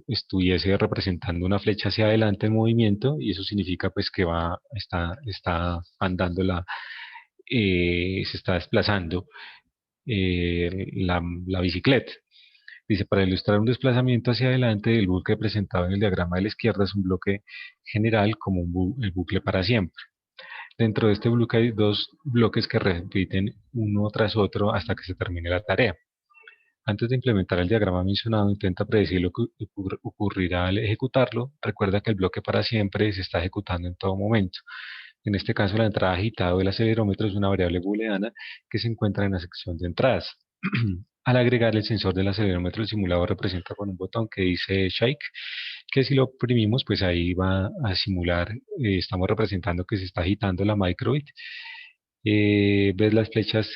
estuviese representando una flecha hacia adelante en movimiento, y eso significa pues que está andando se está desplazando la bicicleta. Dice, para ilustrar un desplazamiento hacia adelante, el bucle presentado en el diagrama de la izquierda es un bloque general como el bucle para siempre. Dentro de este bloque hay dos bloques que repiten uno tras otro hasta que se termine la tarea. Antes de implementar el diagrama mencionado, intenta predecir lo que ocurrirá al ejecutarlo. Recuerda que el bloque para siempre se está ejecutando en todo momento. En este caso, la entrada agitada del acelerómetro es una variable booleana que se encuentra en la sección de entradas. Al agregar el sensor del acelerómetro, el simulador representa con un botón que dice Shake, que si lo oprimimos, pues ahí va a simular, estamos representando que se está agitando la microbit. Ves las flechas,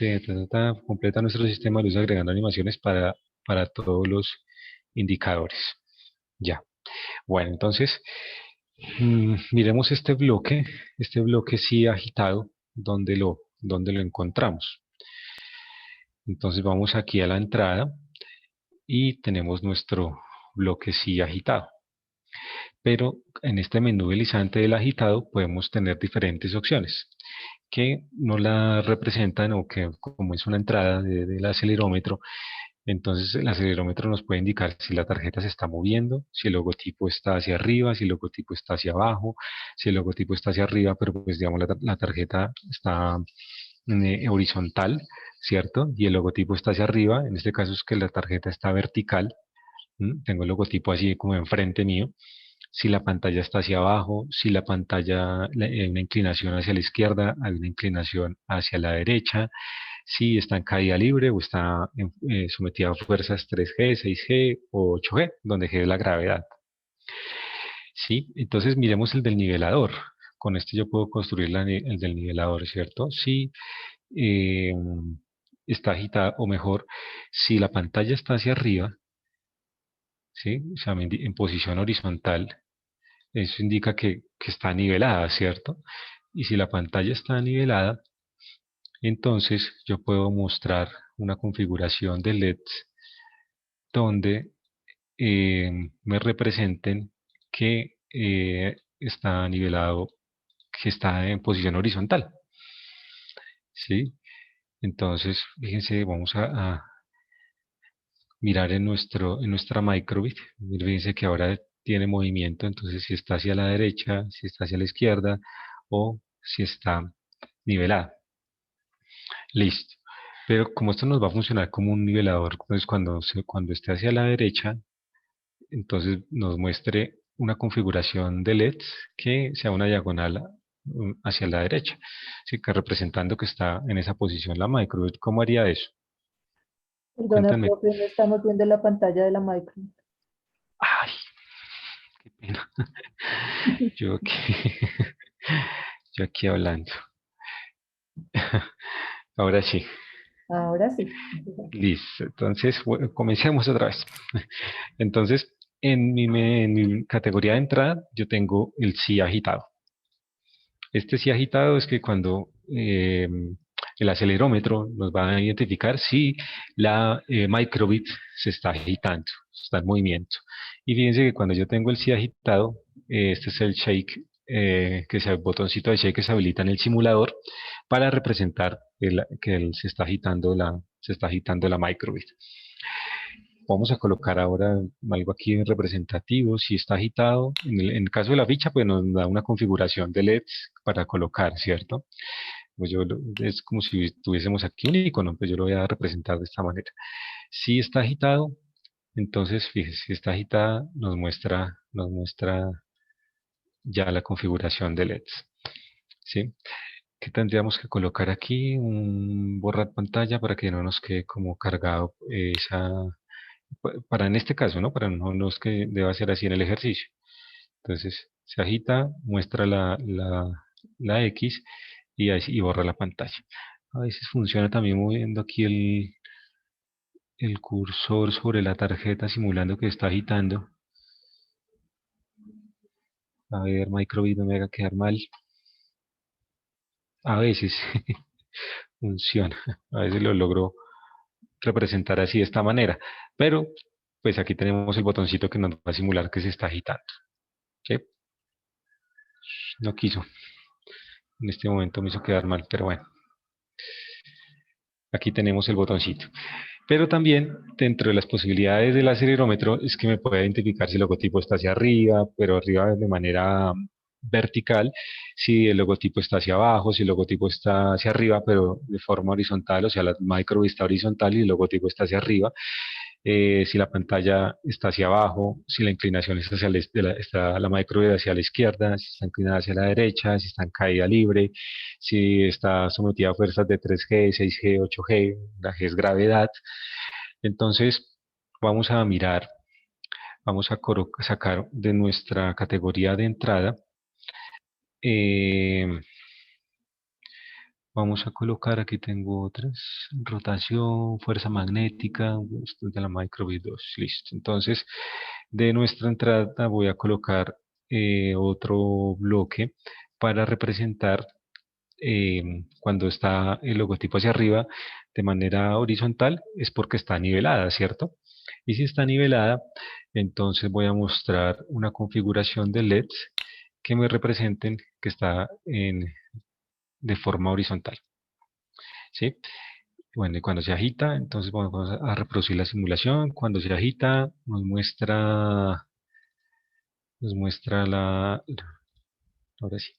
completa nuestro sistema de luz agregando animaciones para todos los indicadores. Ya. Bueno, entonces, miremos este bloque sí agitado, ¿dónde lo encontramos? Entonces vamos aquí a la entrada y tenemos nuestro bloque sí agitado. Pero en este menú deslizante del agitado podemos tener diferentes opciones que no la representan, o que como es una entrada del acelerómetro, entonces el acelerómetro nos puede indicar si la tarjeta se está moviendo, si el logotipo está hacia arriba, si el logotipo está hacia abajo. Si el logotipo está hacia arriba, pero pues digamos la tarjeta está horizontal, ¿cierto? Y el logotipo está hacia arriba, en este caso es que la tarjeta está vertical. Tengo el logotipo así como enfrente mío. Si la pantalla está hacia abajo, si la pantalla hay una inclinación hacia la izquierda, hay una inclinación hacia la derecha, si está en caída libre o está sometida a fuerzas 3G, 6G o 8G, donde G es la gravedad. ¿Sí? Entonces miremos el del nivelador. Con este yo puedo construir el del nivelador, ¿cierto? Si está agitada, o mejor, si la pantalla está hacia arriba, ¿sí? O sea, en posición horizontal, eso indica que está nivelada, ¿cierto? Y si la pantalla está nivelada, entonces yo puedo mostrar una configuración de LEDs donde me representen que está nivelado, que está en posición horizontal. ¿Sí? Entonces, fíjense, vamos a mirar en nuestra microbit. Fíjense que ahora tiene movimiento, entonces si está hacia la derecha, si está hacia la izquierda o si está nivelada. Listo. Pero como esto nos va a funcionar como un nivelador, entonces cuando esté hacia la derecha, entonces nos muestre una configuración de LEDs que sea una diagonal hacia la derecha, así que representando que está en esa posición la microbit. ¿Cómo haría eso? Perdona, Cuéntenme. profe, no estamos viendo la pantalla de la micro. Ay, qué pena. Yo aquí, yo aquí hablando. Ahora sí, Ahora sí. listo. Entonces, comencemos otra vez. Entonces, en mi categoría de entrada, yo tengo el sí agitado. Este sí agitado es que cuando el acelerómetro nos va a identificar si la microbit se está agitando, está en movimiento. Y fíjense que cuando yo tengo el sí agitado, este es el shake, que es el botoncito de shake que se habilita en el simulador para representar se se está agitando la microbit. Vamos a colocar ahora algo aquí representativo. Si está agitado, en el caso de la ficha, pues nos da una configuración de LEDs para colocar, ¿cierto? Pues es como si tuviésemos aquí un icono, pues yo lo voy a representar de esta manera. Si está agitado, entonces fíjese, si está agitada, nos muestra ya la configuración de LEDs, ¿sí? ¿Qué tendríamos que colocar aquí? Un borrar pantalla para que no nos quede como cargado para en este caso, ¿no? Para no es que deba ser así en el ejercicio. Entonces, se agita, muestra la X y borra la pantalla. A veces funciona también moviendo aquí el cursor sobre la tarjeta simulando que está agitando. A ver, Microbit, no me haga quedar mal. A veces funciona, a veces lo logro representar así de esta manera, pero pues aquí tenemos el botoncito que nos va a simular que se está agitando. ¿Sí? No quiso, en este momento me hizo quedar mal, pero bueno, aquí tenemos el botoncito. Pero también dentro de las posibilidades del acelerómetro es que me puede identificar si el logotipo está hacia arriba, pero arriba de manera vertical, si el logotipo está hacia abajo, si el logotipo está hacia arriba, pero de forma horizontal, o sea, la micro está horizontal y el logotipo está hacia arriba, si la pantalla está hacia abajo, si la inclinación es hacia está la micro hacia la izquierda, si está inclinada hacia la derecha, si está en caída libre, si está sometida a fuerzas de 3G, 6G, 8G, la G es gravedad. Entonces, vamos a mirar, vamos a sacar de nuestra categoría de entrada, eh, vamos a colocar, aquí tengo otras, rotación, fuerza magnética, esto es de la Microbit 2, listo. Entonces, de nuestra entrada voy a colocar otro bloque para representar cuando está el logotipo hacia arriba de manera horizontal, es porque está nivelada, ¿cierto? Y si está nivelada, entonces voy a mostrar una configuración de LEDs que me representen que está de forma horizontal. ¿Sí? Bueno, y cuando se agita, entonces vamos a reproducir la simulación. Cuando se agita, nos muestra ahora sí.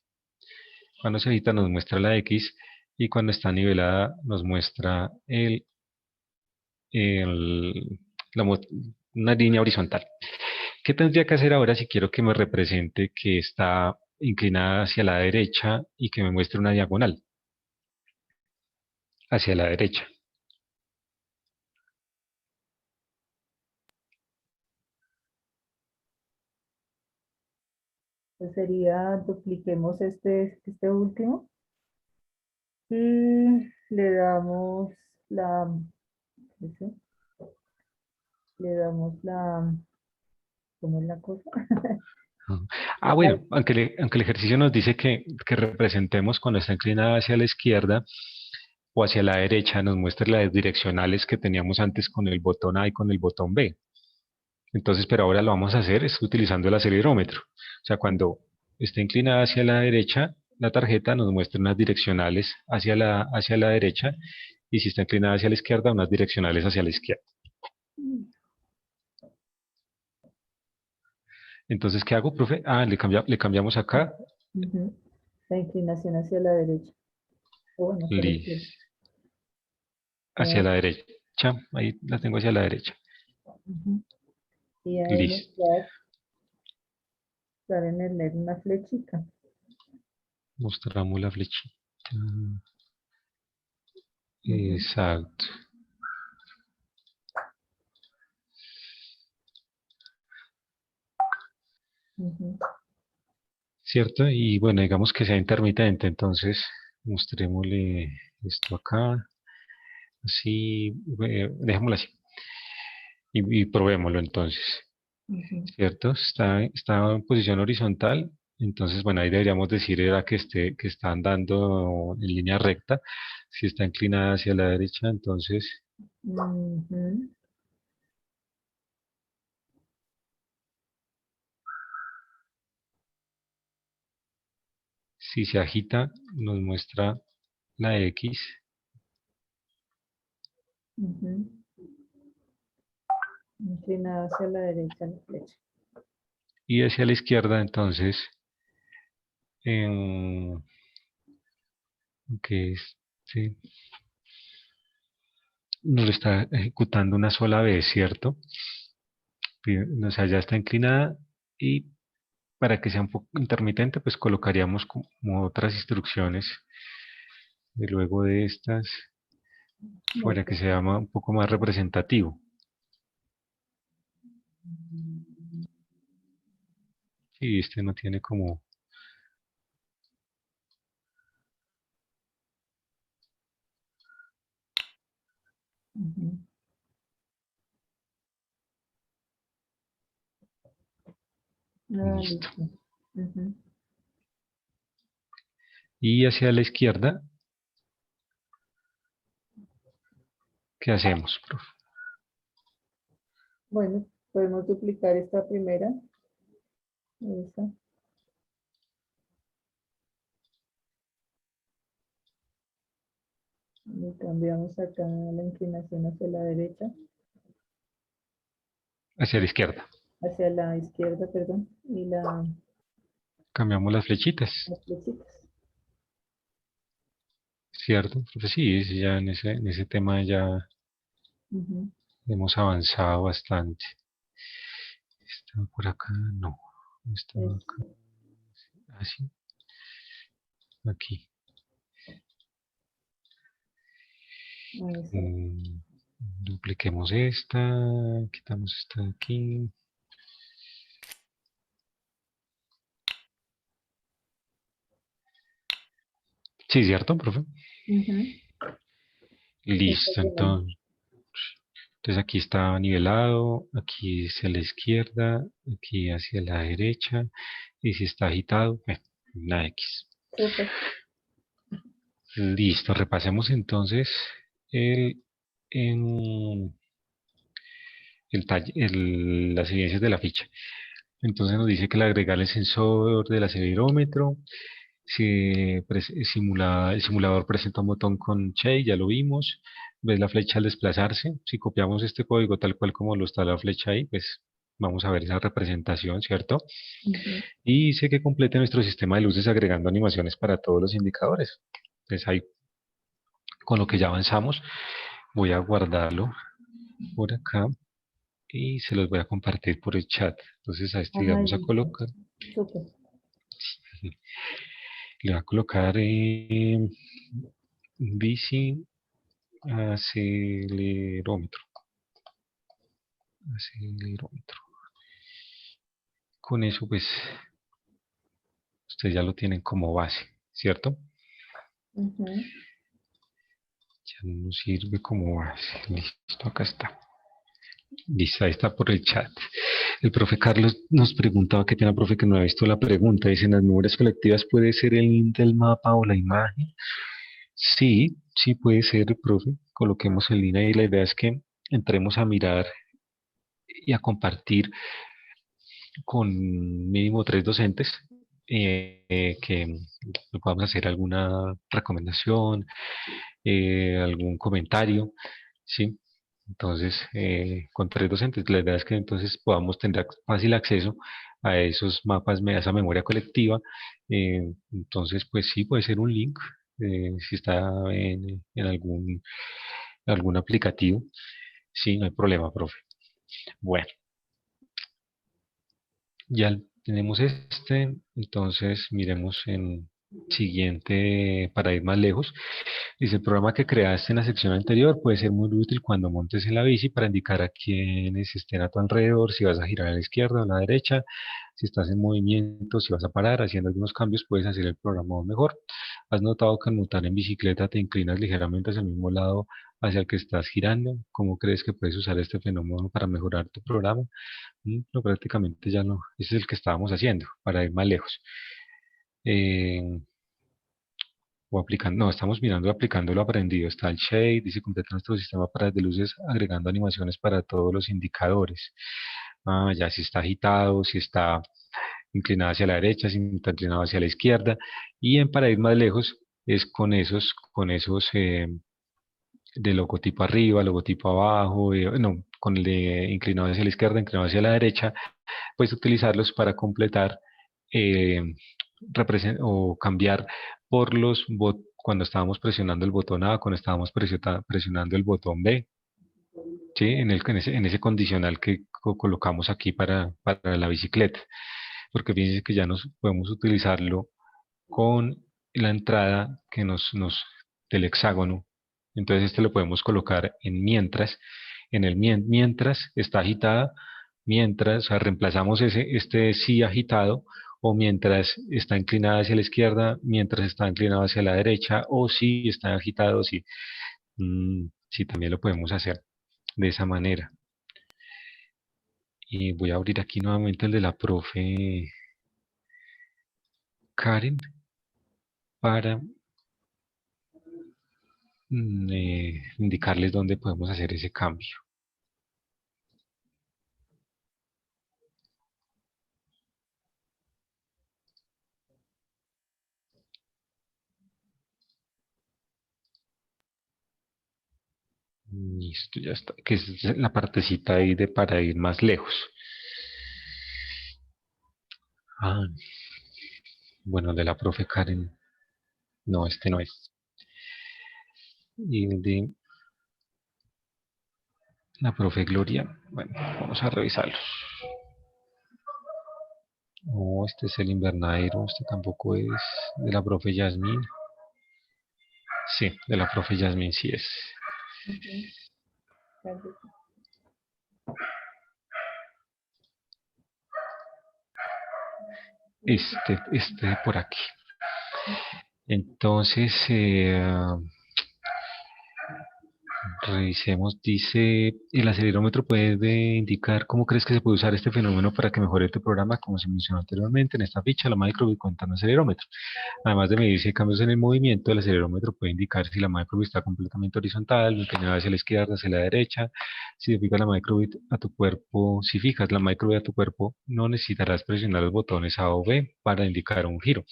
Cuando se agita nos muestra la X y cuando está nivelada nos muestra el, una línea horizontal. ¿Qué tendría que hacer ahora si quiero que me represente que está inclinada hacia la derecha y que me muestre una diagonal hacia la derecha? Pues sería, dupliquemos este último y le damos la, ¿sí? Le damos ¿cómo es la cosa? Ah, bueno, aunque el ejercicio nos dice que representemos cuando está inclinada hacia la izquierda o hacia la derecha, nos muestra las direccionales que teníamos antes con el botón A y con el botón B. Entonces, pero ahora lo vamos a hacer es utilizando el acelerómetro. O sea, cuando está inclinada hacia la derecha, la tarjeta nos muestra unas direccionales hacia la derecha y si está inclinada hacia la izquierda, unas direccionales hacia la izquierda. Entonces, ¿qué hago, profe? Ah, le cambiamos acá. Ujú. La inclinación hacia la derecha. O bueno, hacia la izquierda. Hacia la derecha. Ahí la tengo hacia la derecha. Ujú. Y ahí Listo. mostrar en el LED una flechita. Mostramos la flechita. Ujú. Exacto. Ujú. ¿cierto? Y bueno, digamos que sea intermitente, entonces mostrémosle esto acá, así, dejémoslo así, y probémoslo entonces, Ujú. ¿cierto? Está en posición horizontal, entonces, bueno, ahí deberíamos decir era que está andando en línea recta. Si está inclinada hacia la derecha, entonces, Ujú. si se agita, nos muestra la X, Ujú. Inclinada hacia la derecha la flecha. y hacia la izquierda, entonces, en, que es, sí, nos lo está ejecutando una sola vez, ¿cierto? O sea, ya está inclinada y para que sea un poco intermitente, pues colocaríamos como otras instrucciones de luego de estas para que Ok. sea un poco más representativo. Y este no tiene como... Ujú. Ah, Listo. listo. Ujú. Y hacia la izquierda, ¿qué hacemos, profe? Bueno, podemos duplicar esta primera. Esa. Y cambiamos acá la inclinación hacia la derecha, Hacia la izquierda. hacia la izquierda, perdón, y Cambiamos las flechitas, las flechitas. ¿cierto? Profe, sí, sí, ya en ese tema ya Ujú. hemos avanzado bastante. Estaba por acá, no. Estaba Es- acá, así, aquí. eso. Mm, dupliquemos esta, quitamos esta de aquí. Sí, ¿cierto, profe? Ujú. Está Listo, bien. entonces aquí está nivelado, aquí hacia la izquierda, aquí hacia la derecha, y si está agitado, una X. Súper. Listo, repasemos entonces el, en- las evidencias de la ficha. Entonces nos dice que al agregar el sensor del acelerómetro, el simulador presenta un botón con Che, ya lo vimos. Ves la flecha al desplazarse. Si copiamos este código tal cual como lo está la flecha ahí, pues vamos a ver esa representación, ¿cierto? Ujú. Y dice que complete nuestro sistema de luces agregando animaciones para todos los indicadores. Entonces ahí, con lo que ya avanzamos, voy a guardarlo por acá y se los voy a compartir por el chat. Entonces a este le Ay, vamos a listo. colocar, Súper. le va a colocar bici acelerómetro. Acelerómetro. Con eso, pues, ustedes ya lo tienen como base, ¿cierto? Ujú. Ya nos sirve como base. Listo, acá está. Listo, ahí está por el chat. El profe Carlos nos preguntaba, qué pena, profe, que no ha visto la pregunta. Dice, ¿en las memorias colectivas puede ser el link del mapa o la imagen? Sí, sí puede ser, profe. Coloquemos el link ahí. La idea es que entremos a mirar y a compartir con mínimo 3 docentes que podamos hacer alguna recomendación, algún comentario, ¿sí? Entonces, con 3 docentes, la idea es que entonces podamos tener fácil acceso a esos mapas, a esa memoria colectiva. Entonces, pues sí, puede ser un link, si está en algún aplicativo. Sí, no hay problema, profe. Bueno, ya tenemos este, entonces miremos en siguiente para ir más lejos. Dice, el programa que creaste en la sección anterior puede ser muy útil cuando montes en la bici para indicar a quienes estén a tu alrededor, si vas a girar a la izquierda o a la derecha, si estás en movimiento, si vas a parar, haciendo algunos cambios, puedes hacer el programa aún mejor. ¿Has notado que al montar en bicicleta te inclinas ligeramente hacia el mismo lado hacia el que estás girando? ¿Cómo crees que puedes usar este fenómeno para mejorar tu programa? No, prácticamente ya no. Ese es el que estábamos haciendo para ir más lejos. Eh, o aplicando, no, estamos mirando aplicando lo aprendido. Está el Shade, dice completa nuestro sistema para de luces agregando animaciones para todos los indicadores. Ah, ya si está agitado, si está inclinado hacia la derecha, si está inclinado hacia la izquierda. Y en para ir más lejos es con esos de logotipo arriba, logotipo abajo, no, con el de inclinado hacia la izquierda, inclinado hacia la derecha, pues utilizarlos para completar eh, o cambiar por cuando estábamos presionando el botón A, cuando estábamos presionando el botón B, ¿sí? En ese condicional que colocamos aquí para la bicicleta, porque fíjense que ya nos podemos utilizarlo con la entrada del hexágono. Entonces este lo podemos colocar en mientras, mientras está agitada, mientras, o sea, reemplazamos este sí agitado, o mientras está inclinada hacia la izquierda, mientras está inclinado hacia la derecha, o si está agitado, sí, sí también lo podemos hacer de esa manera. Y voy a abrir aquí nuevamente el de la profe Karen para indicarles dónde podemos hacer ese cambio. Listo, ya está. Que es la partecita ahí de para ir más lejos. Ah, bueno, de la profe Karen. No, este no es. Y el de la profe Gloria. Bueno, vamos a revisarlos. No, este es el invernadero. Este tampoco es. De la profe Yasmin. Sí, de la profe Yasmin sí es. Ujú. Claro que sí. Este de por aquí. Entonces, revisemos, dice, el acelerómetro puede indicar cómo crees que se puede usar este fenómeno para que mejore tu programa, como se mencionó anteriormente. En esta ficha, la microbit cuenta un acelerómetro. Además de medirse cambios en el movimiento, el acelerómetro puede indicar si la microbit está completamente horizontal, inclinada hacia la izquierda, hacia la derecha. Si fijas la microbit a tu cuerpo, si fijas la microbit a tu cuerpo, no necesitarás presionar los botones A o B para indicar un giro.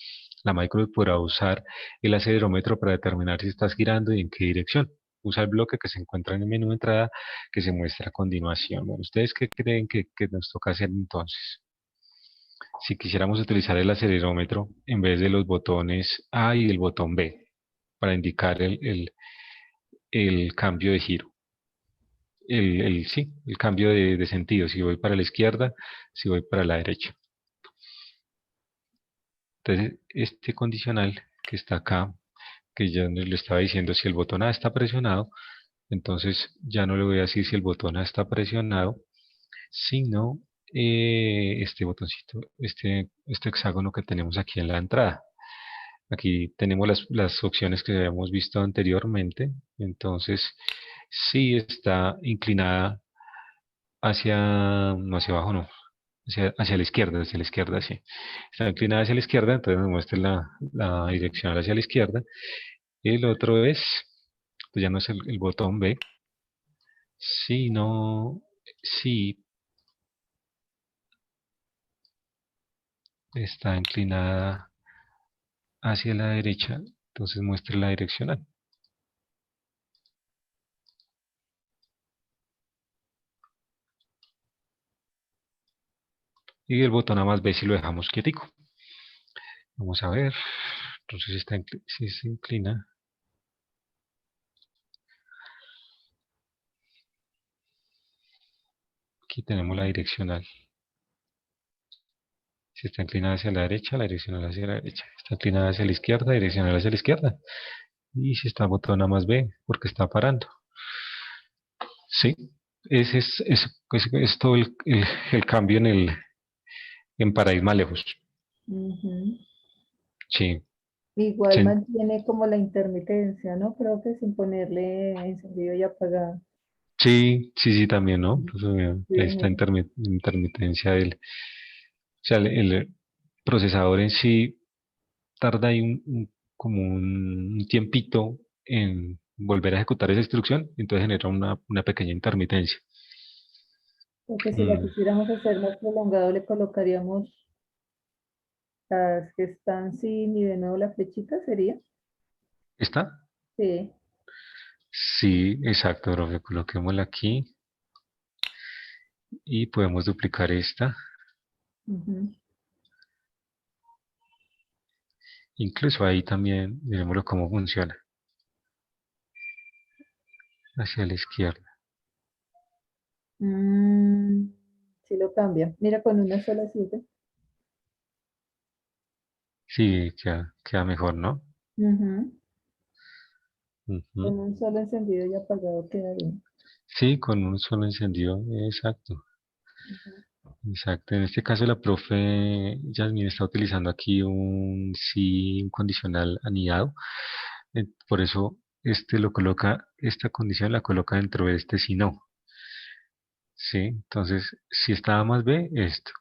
La microbit podrá usar el acelerómetro para determinar si estás girando y en qué dirección. Usa el bloque que se encuentra en el menú de entrada que se muestra a continuación. Bueno, ¿ustedes qué creen que nos toca hacer entonces? Si quisiéramos utilizar el acelerómetro en vez de los botones A y el botón B para indicar el cambio de giro, sí, el cambio de sentido, si voy para la izquierda, si voy para la derecha. Entonces, este condicional que está acá, que ya nos le estaba diciendo si el botón A está presionado, entonces ya no le voy a decir si el botón A está presionado, sino este botoncito, este hexágono que tenemos aquí en la entrada. Aquí tenemos las opciones que habíamos visto anteriormente. Entonces, si está inclinada no hacia abajo, no, hacia la izquierda, sí. Está inclinada hacia la izquierda, entonces nos muestra la dirección hacia la izquierda. El otro es, pues ya no es el botón B, sino si está inclinada hacia la derecha, entonces muestra la direccional. Y el botón A más B si lo dejamos quietico. Vamos a ver. Entonces si se inclina. Aquí tenemos la direccional. Si está inclinada hacia la derecha, la direccional hacia la derecha. Está inclinada hacia la izquierda, direccional hacia la izquierda. Y si está botona más B, porque está parando. Sí, ese es todo el cambio en para ir más lejos. Ujú. Sí, Igual sí, mantiene como la intermitencia, ¿no? Creo que sin ponerle encendido y apagado. sí, también, ¿no? Entonces, Sí, esta intermitencia o sea, el procesador en sí tarda ahí como un tiempito en volver a ejecutar esa instrucción, entonces genera una pequeña intermitencia. porque si la Mm, quisiéramos hacer más prolongado, le colocaríamos las que están sin y de nuevo la flechita, ¿sería? ¿Está? Sí. Sí, exacto, profe. Coloquémosla aquí y podemos duplicar esta. Ujú. Incluso ahí también, miremoslo cómo funciona. Hacia la izquierda. Mm, sí lo cambia. Mira, con una sola sirve. Sí, queda mejor, ¿no? Ujú. Ujú. Con un solo encendido y apagado queda bien. Sí, con un solo encendido, exacto. Ujú. Exacto. En este caso la profe Yasmin está utilizando aquí un condicional anidado. Por eso esta condición la coloca dentro de este si no. Sí, entonces si está A más B, esto.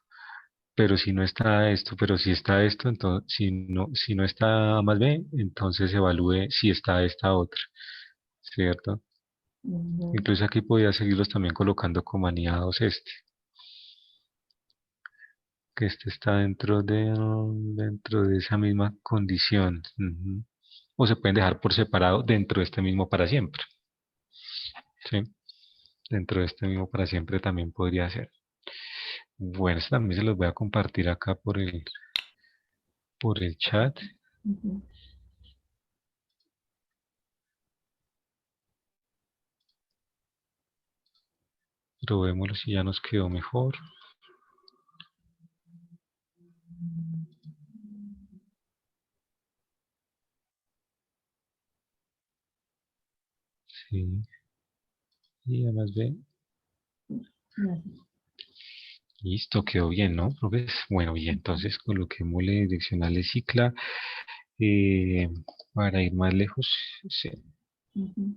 Pero si no está esto, pero si está esto, entonces si no está A más B, entonces evalúe si está esta otra, ¿cierto? Ujú. Incluso aquí podía seguirlos también colocando como anidados que este está dentro de esa misma condición. Ujú. O se pueden dejar por separado dentro de este mismo para siempre, ¿sí? Dentro de este mismo para siempre también podría ser. Bueno, esto también se los voy a compartir acá por el chat. Ujú. Probémoslo si ya nos quedó mejor. Sí. Y además ve, Ujú. listo, quedó bien, ¿no, profes? Bueno, bien, entonces coloquémosle direccionales cicla eh, para ir más lejos. Sí. Ujú.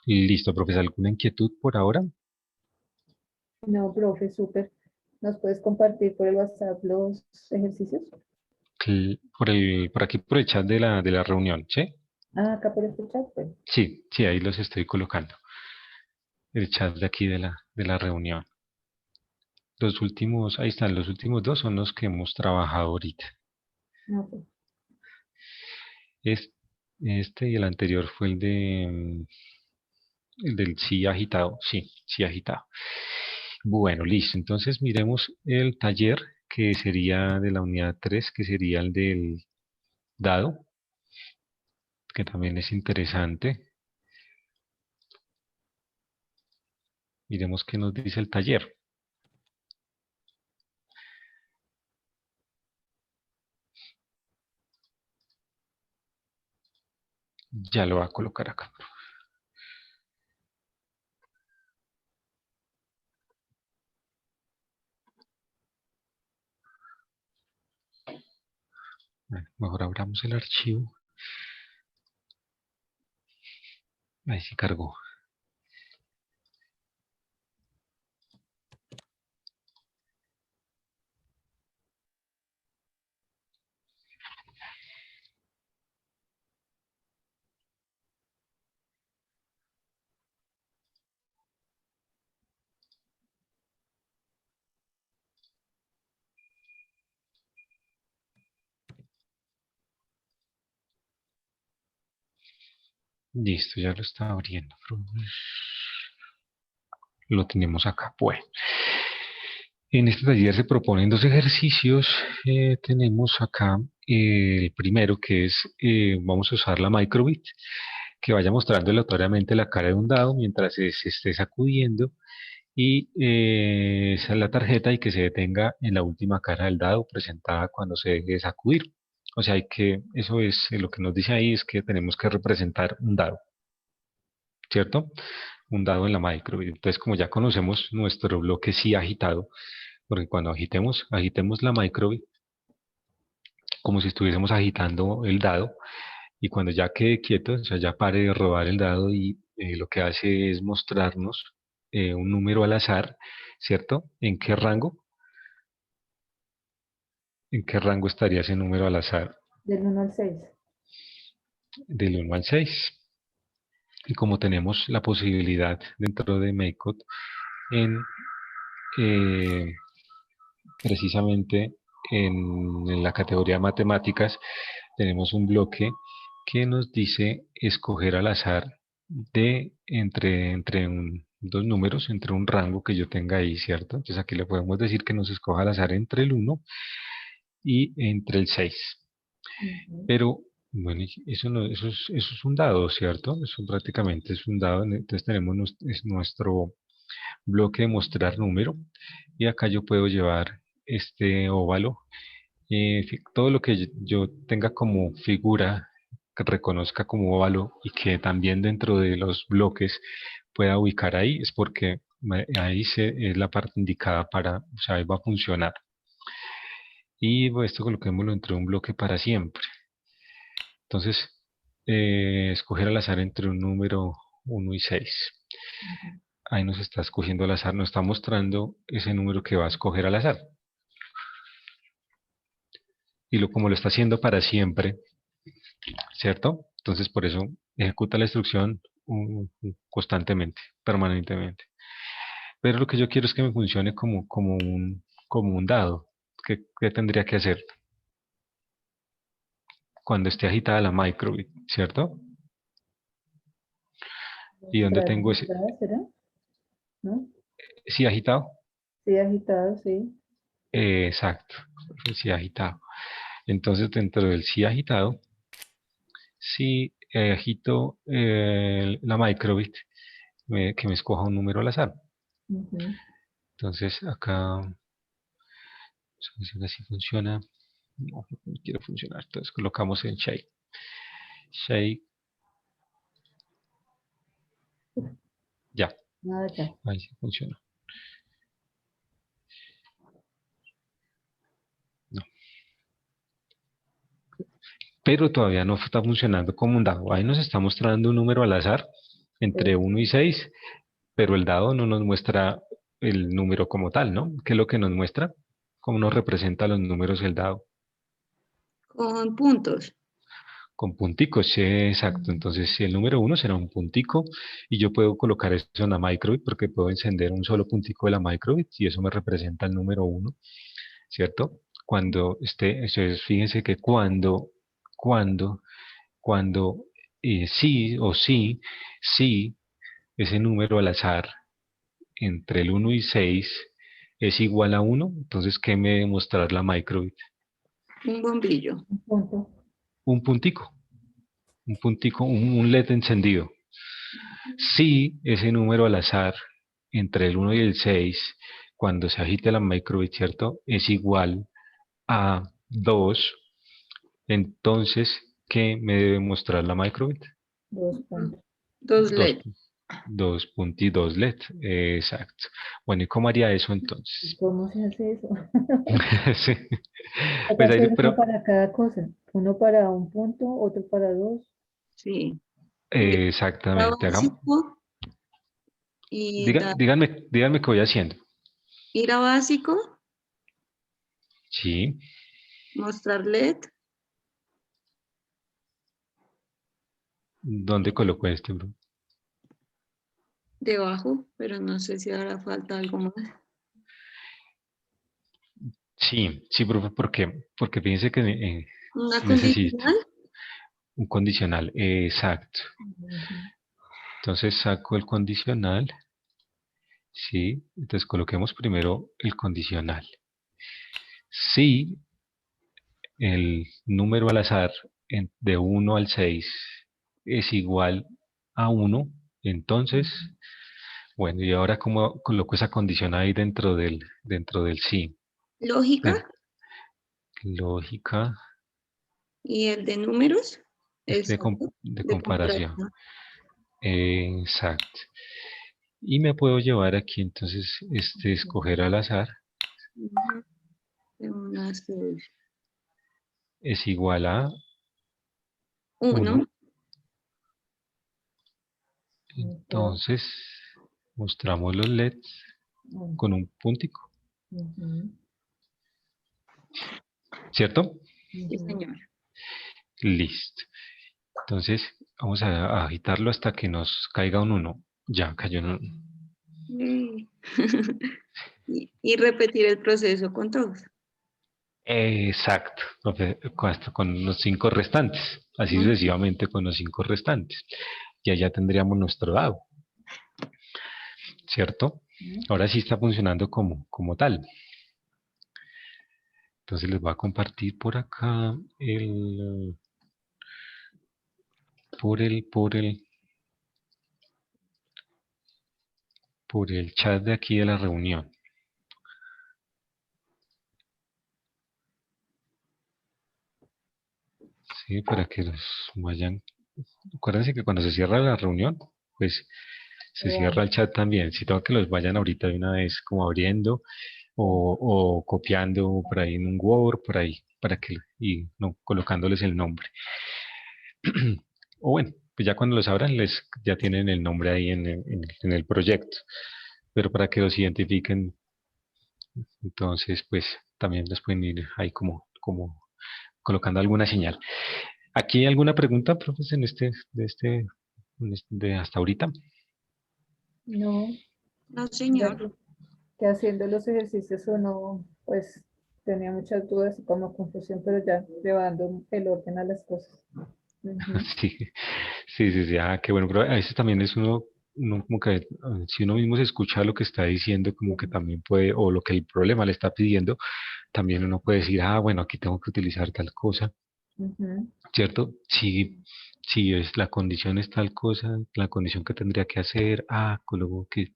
Listo, profes, ¿alguna inquietud por ahora? No, profe, súper. ¿Nos puedes compartir por el WhatsApp los ejercicios? Por aquí, por el chat de la reunión, ¿sí? Ah, acá por este chat, pues. Sí, ahí los estoy colocando. El chat de aquí de la reunión. Los últimos, ahí están, los últimos dos son los que hemos trabajado ahorita. No, pues. Es, este y el anterior fue el del sí agitado. Sí agitado. Bueno, listo. Entonces miremos el taller que sería de la unidad 3, que sería el del dado, que también es interesante. Miremos qué nos dice el taller. Ya lo va a colocar acá. Bueno, mejor abramos el archivo. Ahí sí cargó. Listo, ya lo está abriendo. Lo tenemos acá. Bueno, en este taller se proponen dos ejercicios. Tenemos acá el primero que es, vamos a usar la microbit. que vaya mostrando aleatoriamente la cara de un dado mientras se esté sacudiendo y esa es la tarjeta y que se detenga en la última cara del dado presentada cuando se deje de sacudir. O sea, eso es lo que nos dice ahí, es que tenemos que representar un dado, ¿cierto? Un dado en la microbit. Entonces, como ya conocemos nuestro bloque sí agitado, porque cuando agitemos la microbit, como si estuviésemos agitando el dado, y cuando ya quede quieto, o sea, ya pare de rodar el dado y lo que hace es mostrarnos un número al azar, ¿cierto? ¿En qué rango? ¿En qué rango estaría ese número al azar? Del 1 al 6. Del 1 al 6. Y como tenemos la posibilidad dentro de MakeCode en eh, precisamente en la categoría matemáticas, tenemos un bloque que nos dice escoger al azar de dos números, entre un rango que yo tenga ahí, ¿cierto? Entonces aquí le podemos decir que nos escoja al azar entre el 1 y entre el 6. Pero, bueno, eso, no, eso es un dado, ¿cierto? Eso prácticamente es un dado. Entonces tenemos nuestro bloque de mostrar número. Y acá yo puedo llevar este óvalo. Todo lo que yo tenga como figura, que reconozca como óvalo y que también dentro de los bloques pueda ubicar ahí, es porque ahí es la parte indicada para, o sea, ahí va a funcionar. Y pues, esto coloquémoslo entre un bloque para siempre. Entonces, escoger al azar entre un número 1 y 6. Ahí nos está escogiendo al azar, nos está mostrando ese número que va a escoger al azar. Y como lo está haciendo para siempre, ¿cierto? Entonces, por eso ejecuta la instrucción constantemente, permanentemente. Pero lo que yo quiero es que me funcione como un dado. ¿Qué tendría que hacer? Cuando esté agitada la microbit, ¿cierto? ¿Y dónde tengo ese? ¿Será? ¿No? Sí, agitado. Sí, agitado, sí. Exacto, sí agitado. Entonces, dentro del sí agitado, si agito la microbit, que me escoja un número al azar. Ujú. Entonces, acá, vamos a ver si funciona. No quiere funcionar. Entonces, colocamos en shake. Shake, ya, Nada ya. ahí sí funciona. No. Pero todavía no está funcionando como un dado. Ahí nos está mostrando un número al azar entre 1 y 6, pero el dado no nos muestra el número como tal, ¿no? ¿Qué es lo que nos muestra? ¿Cómo nos representa los números el dado? Con puntos. Con punticos, sí, exacto. Entonces, si el número 1 será un puntico, y yo puedo colocar eso en la microbit, porque puedo encender un solo puntico de la microbit, y eso me representa el número 1, ¿cierto? Cuando entonces fíjense que cuando, cuando sí o sí, ese número al azar entre el 1 y 6 es igual a 1, entonces, ¿qué me debe mostrar la microbit? Un bombillo. Un punto. Un puntico, un LED encendido. Si ese número al azar entre el 1 y el 6, cuando se agite la microbit, ¿cierto? Es igual a 2, entonces, ¿qué me debe mostrar la microbit? 2 puntos. Dos Dos, LED. dos puntitos LED, exacto. Bueno, ¿y cómo haría eso ¿Y entonces? cómo se hace eso? Sí. Hay que Pues hacer uno pero, para cada cosa. Uno para un punto, otro para dos. Sí. Ir a exactamente, básico y díganme qué voy haciendo. ir a básico, Sí, mostrar LED. ¿dónde coloco este, bro? Debajo, pero no sé si hará falta algo más. Sí, profe, ¿por qué? Porque fíjense que Una necesito condicional. un condicional, exacto. Ujú. Entonces saco el condicional, sí, entonces coloquemos primero el condicional. Si el número al azar de 1 al 6 es igual a 1, entonces, bueno, y ahora cómo coloco esa condición ahí dentro del sí. Lógica Lógica y el de números. es Exacto. de De comparación. comparación. Exacto. Y me puedo llevar aquí entonces escoger al azar Ujú. De 1 a 6. es igual a 1. 1. Entonces mostramos los LEDs con un puntico, ¿cierto? Sí, señor. Listo. Entonces vamos a agitarlo hasta que nos caiga un 1. Ya cayó un 1. Mm. Y repetir el proceso con todos. Exacto, hasta con los 5 restantes, así Ujú. sucesivamente con los 5 restantes. Y allá tendríamos nuestro dado, ¿cierto? Ahora sí está funcionando como tal. Entonces les voy a compartir por acá por el chat de aquí de la reunión. Sí, para que los vayan. Acuérdense que cuando se cierra la reunión, pues se cierra el chat también. Si tengo que los vayan ahorita de una vez como abriendo o copiando por ahí en un Word, por ahí, para que, y no, colocándoles el nombre. O bueno, pues ya cuando los abran, ya tienen el nombre ahí en el proyecto. Pero para que los identifiquen, entonces, pues también les pueden ir ahí como colocando alguna señal. ¿Aquí hay alguna pregunta, profesor, de hasta ahorita? No, No, ya señor. que haciendo los ejercicios uno, pues tenía muchas dudas y como confusión, pero ya llevando el orden a las cosas. Ujú. Sí, sí, qué bueno, pero a veces también es uno como que, si uno mismo se escucha lo que está diciendo, como que también puede, o lo que el problema le está pidiendo, también uno puede decir, bueno, aquí tengo que utilizar tal cosa, Ujú. ¿cierto? Si es la condición es tal cosa, la condición que tendría que hacer, luego que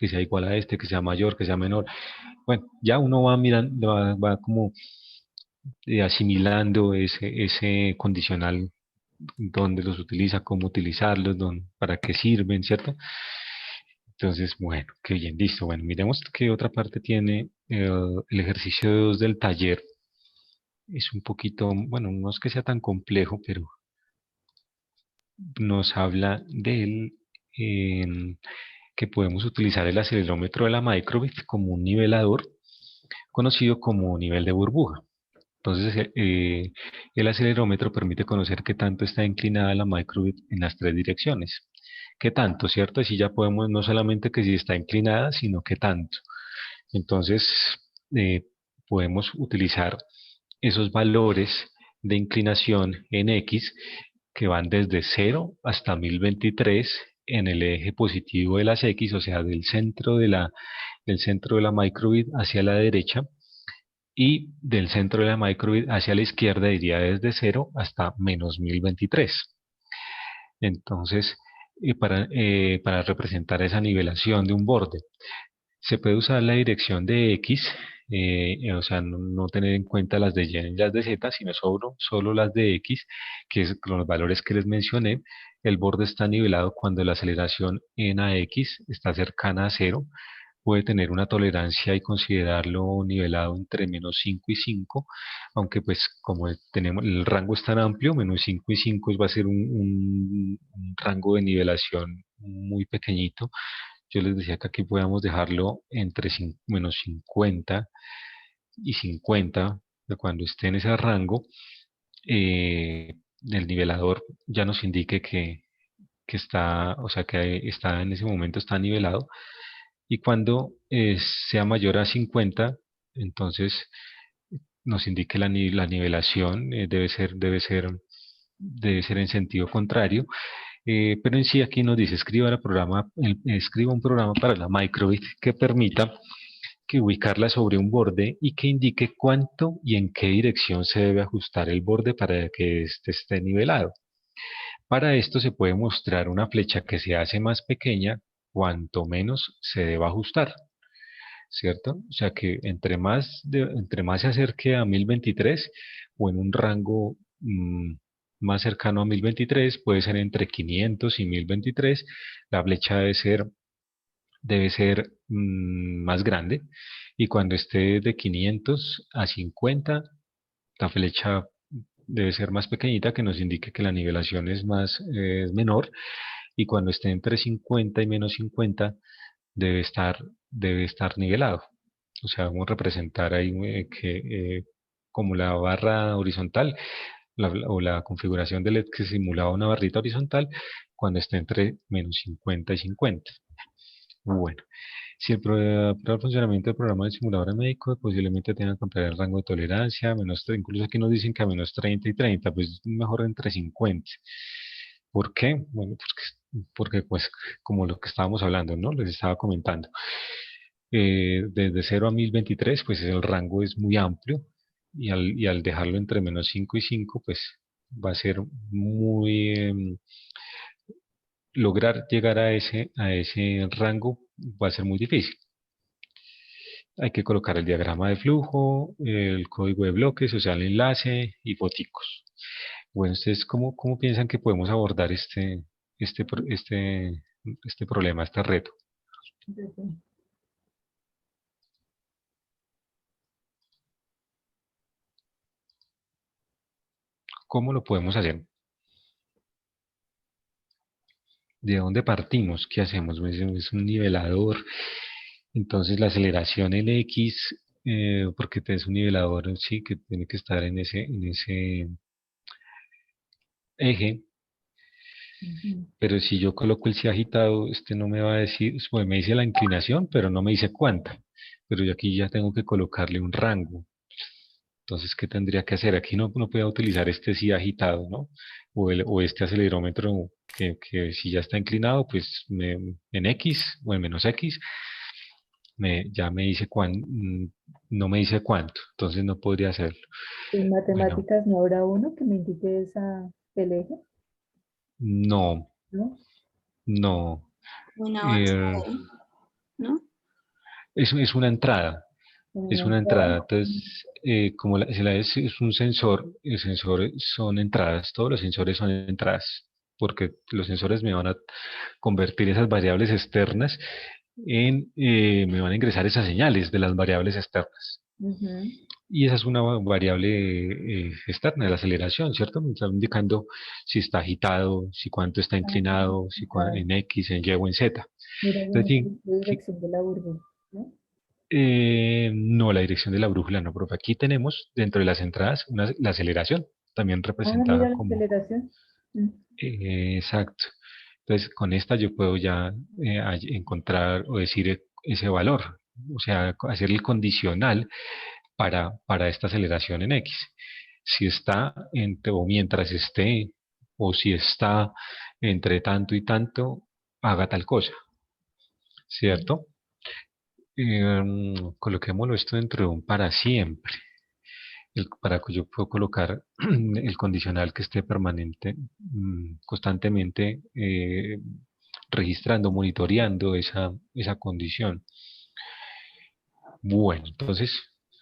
sea igual a este, que sea mayor, que sea menor. Bueno, ya uno va mirando, va como asimilando ese condicional, dónde los utiliza, cómo utilizarlos, para qué sirven, ¿cierto? Entonces, bueno, qué bien, listo. Bueno, miremos qué otra parte tiene el ejercicio 2 del taller. Es un poquito, bueno, no es que sea tan complejo, pero nos habla del que podemos utilizar el acelerómetro de la microbit como un nivelador, conocido como nivel de burbuja. Entonces, el acelerómetro permite conocer qué tanto está inclinada la microbit en las 3 direcciones. ¿Qué tanto, cierto? Así ya podemos, no solamente que si está inclinada, sino qué tanto. Entonces, podemos utilizar esos valores de inclinación en X que van desde 0 hasta 1023 en el eje positivo de las X, o sea, del centro de la microbit hacia la derecha, y del centro de la microbit hacia la izquierda iría desde 0 hasta menos 1023. Entonces, para representar esa nivelación de un borde, se puede usar la dirección de X, o sea, no tener en cuenta las de Y y las de Z, sino solo las de X, que es con los valores que les mencioné. El borde está nivelado cuando la aceleración en AX está cercana a 0. Puede tener una tolerancia y considerarlo nivelado entre menos 5 y 5, aunque pues como tenemos el rango es tan amplio, menos 5 y 5 va a ser un rango de nivelación muy pequeñito. Yo les decía que aquí podíamos dejarlo entre menos 50 y 50, de cuando esté en ese rango, el nivelador ya nos indique que está, o sea, que está en ese momento está nivelado, y cuando sea mayor a 50, entonces nos indique la nivelación, debe ser en sentido contrario. Pero en sí aquí nos dice escriba un programa para la microbit que permita que ubicarla sobre un borde y que indique cuánto y en qué dirección se debe ajustar el borde para que éste esté nivelado. Para esto se puede mostrar una flecha que se hace más pequeña cuanto menos se deba ajustar, ¿cierto? O sea que entre más se acerque a 1023 o en un rango más cercano a 1023, puede ser entre 500 y 1023, la flecha debe ser más grande, y cuando esté de 500 a 50, la flecha debe ser más pequeñita, que nos indique que la nivelación es menor, y cuando esté entre 50 y menos 50 debe estar nivelado. O sea, vamos a representar ahí como la barra horizontal o la configuración de LED que simulaba una barrita horizontal cuando esté entre menos 50 y 50. Bueno, si el funcionamiento del programa del simulador médico posiblemente tenga que comprar el rango de tolerancia, incluso aquí nos dicen que a menos 30 y 30, pues mejor entre 50. ¿Por qué? Bueno, porque pues como lo que estábamos hablando, ¿no? Les estaba comentando. Desde 0 a 1023, pues el rango es muy amplio, y al dejarlo entre menos 5 y 5, pues va a ser muy... lograr llegar a ese rango va a ser muy difícil. Hay que colocar el diagrama de flujo, el código de bloques, o sea, el enlace y foticos. Bueno, ¿ustedes cómo piensan que podemos abordar este problema, este reto? ¿Cómo lo podemos hacer? ¿De dónde partimos? ¿Qué hacemos? Es un nivelador. Entonces la aceleración en X, porque es un nivelador, sí, que tiene que estar en ese eje. Ujú. Pero si yo coloco el sí agitado, este no me va a decir, pues me dice la inclinación, pero no me dice cuánta. Pero yo aquí ya tengo que colocarle un rango. Entonces, ¿qué tendría que hacer? Aquí no puedo utilizar este sí agitado, ¿no? O este acelerómetro que si ya está inclinado, pues en X o en menos X, ya me dice no me dice cuánto, entonces no podría hacerlo. En Bueno, matemáticas no habrá uno que me indique el eje, no, ¿no? no. Un eh, avanzado, ¿no? es una entrada. Es Una una entrada. entrada. Entonces, como si la es un sensor, el sensor son entradas, todos los sensores son entradas, porque los sensores me van a convertir esas variables externas me van a ingresar esas señales de las variables externas. Ujú. Y esa es una variable externa de la aceleración, ¿cierto? Me está indicando si está agitado, si cuánto está Ah, inclinado, claro. en X, en Y o en Z. Mira, Entonces, bonito la dirección de la burbuja, ¿no? no, la dirección de la brújula no, profe. Aquí tenemos dentro de las entradas la aceleración, también Ah, representada mira la como... aceleración. Mm. exacto. Entonces, con esta yo puedo ya encontrar o decir ese valor, o sea, hacer el condicional para esta aceleración en X. Si está o mientras esté, o si está entre tanto y tanto, haga tal cosa, ¿cierto? Coloquémoslo esto dentro de un para siempre, para que yo pueda colocar el condicional que esté permanente, constantemente registrando, monitoreando esa condición. Bueno, entonces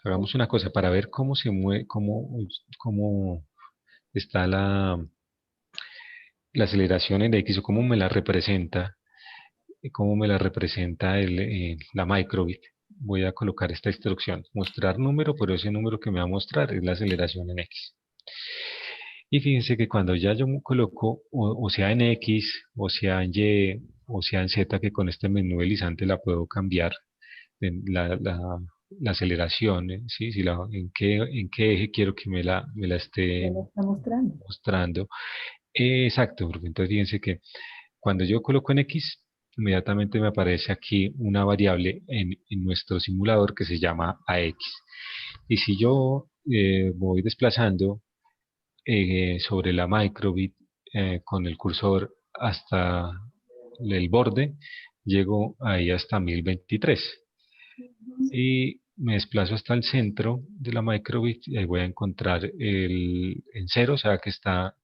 hagamos una cosa para ver cómo se mueve, cómo está la aceleración en X, o cómo me la representa, la microbit. Voy a colocar esta instrucción, mostrar número, pero ese número que me va a mostrar es la aceleración en X. Y fíjense que cuando ya yo coloco, o sea en X, o sea en Y, o sea en Z, que con este menú deslizante la puedo cambiar, la aceleración, ¿sí? En qué eje quiero que me la Ya esté lo está mostrando. mostrando. Exacto, porque entonces fíjense que cuando yo coloco en X, inmediatamente me aparece aquí una variable en nuestro simulador que se llama AX. Y si yo voy desplazando sobre la microbit con el cursor hasta el borde, llego ahí hasta 1023. Y me desplazo hasta el centro de la microbit y ahí voy a encontrar en cero, o sea que está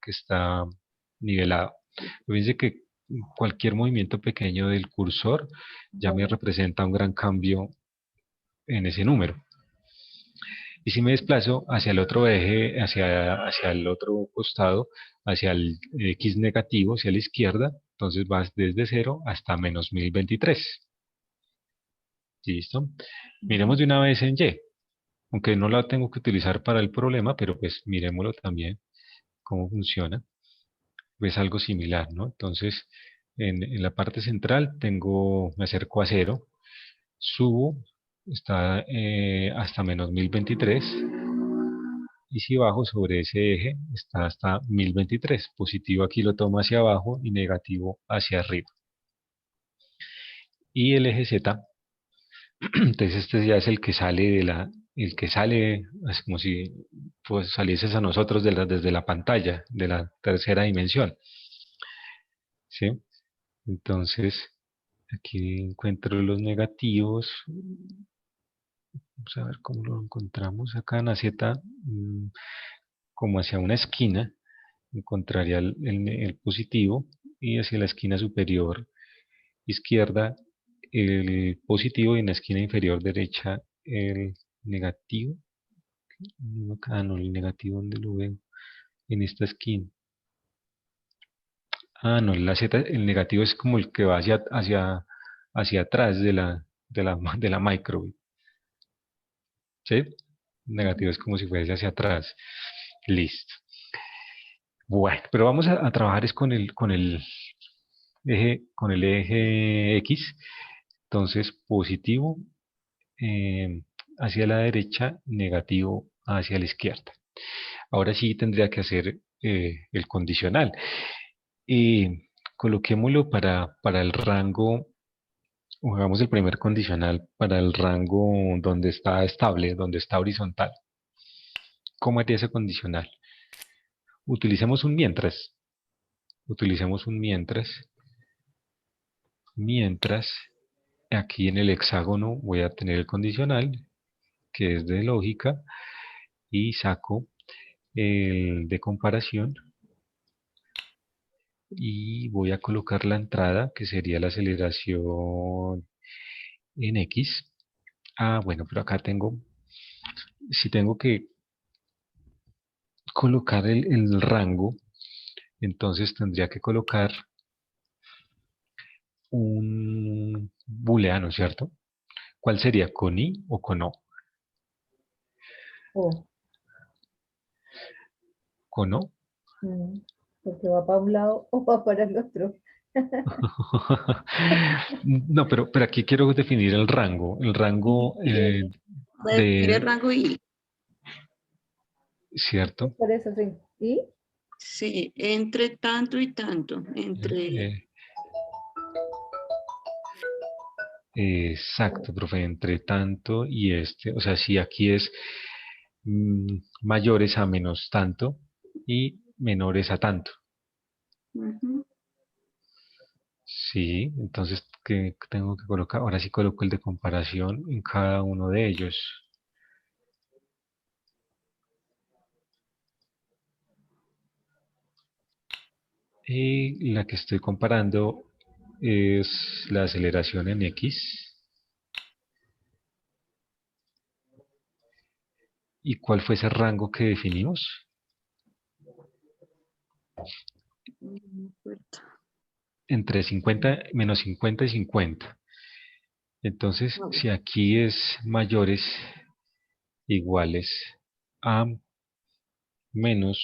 nivelado. Fíjense que cualquier movimiento pequeño del cursor ya me representa un gran cambio en ese número. Y si me desplazo hacia el otro eje, hacia el otro costado, hacia el X negativo, hacia la izquierda, entonces vas desde 0 hasta menos 1023. ¿Listo? Miremos de una vez en Y, aunque no la tengo que utilizar para el problema, pero pues miremoslo también, cómo funciona. Pues algo similar, ¿no? Entonces, en la parte central me acerco a 0, subo, está hasta menos 1023, y si bajo sobre ese eje, está hasta 1023. Positivo aquí lo tomo hacia abajo y negativo hacia arriba. Y el eje Z, entonces este ya es el que sale es como si pues salieses a nosotros desde la pantalla, de la tercera dimensión. ¿Sí? Entonces, aquí encuentro los negativos. Vamos a ver cómo lo encontramos. Acá en la Z, como hacia una esquina, encontraría el positivo, y hacia la esquina superior izquierda el positivo, y en la esquina inferior derecha el negativo. Ah, no, el negativo, ¿dónde lo veo? En esta esquina. Ah, no, la Z, el negativo es como el que va hacia atrás de la micro. ¿Sí? Negativo es como si fuese hacia atrás. Listo. Bueno, pero vamos a trabajar es con el eje X. Entonces, positivo hacia la derecha, negativo hacia la izquierda. Ahora sí tendría que hacer el condicional. Coloquémoslo para el rango, o hagamos el primer condicional para el rango donde está estable, donde está horizontal. ¿Cómo haría ese condicional? Utilicemos un mientras. Utilicemos un mientras aquí en el hexágono voy a tener el condicional, que es de lógica, y saco el de comparación, y voy a colocar la entrada, que sería la aceleración en X. Ah, bueno, pero acá si tengo que colocar el rango, entonces tendría que colocar un booleano, ¿cierto? ¿Cuál sería? ¿Con I o con O? O, ¿Con O? porque va para un lado o va para el otro. No, pero aquí quiero definir el rango. El rango Puede definir el de... rango y ¿Cierto? Por eso sí. ¿Y? sí, entre tanto y tanto, entre Eh, exacto, profe, entre tanto y este. O sea, si aquí es mayores a menos tanto y menores a tanto. ujú. Sí, entonces, ¿qué tengo que colocar? Ahora sí coloco el de comparación en cada uno de ellos. Y la que estoy comparando es la aceleración en X. ¿Y cuál fue ese rango que definimos? No me acuerdo. Entre 50, menos 50 y 50. Entonces, No, si aquí es mayores iguales a menos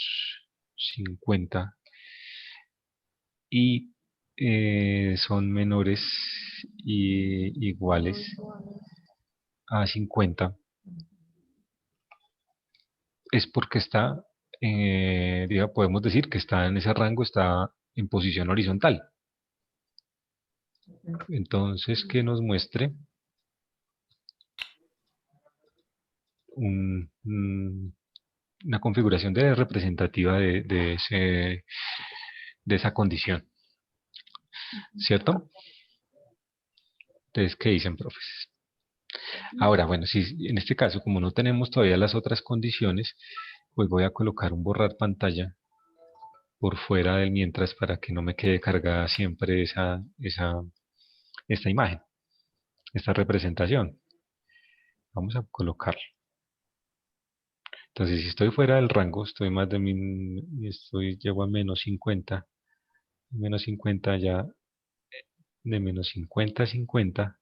50 y son menores y iguales a 50, es porque está, podemos decir que está en ese rango, está en posición horizontal. Entonces, que nos muestre una configuración representativa de esa condición, ¿cierto? Entonces, ¿qué dicen, profes? Ahora, bueno, si en este caso, como no tenemos todavía las otras condiciones, pues voy a colocar un borrar pantalla por fuera del mientras para que no me quede cargada siempre esta imagen, esta representación. Vamos a colocarlo. Entonces, si estoy fuera del rango, estoy más de llego a menos 50 ya, de menos 50 a 50,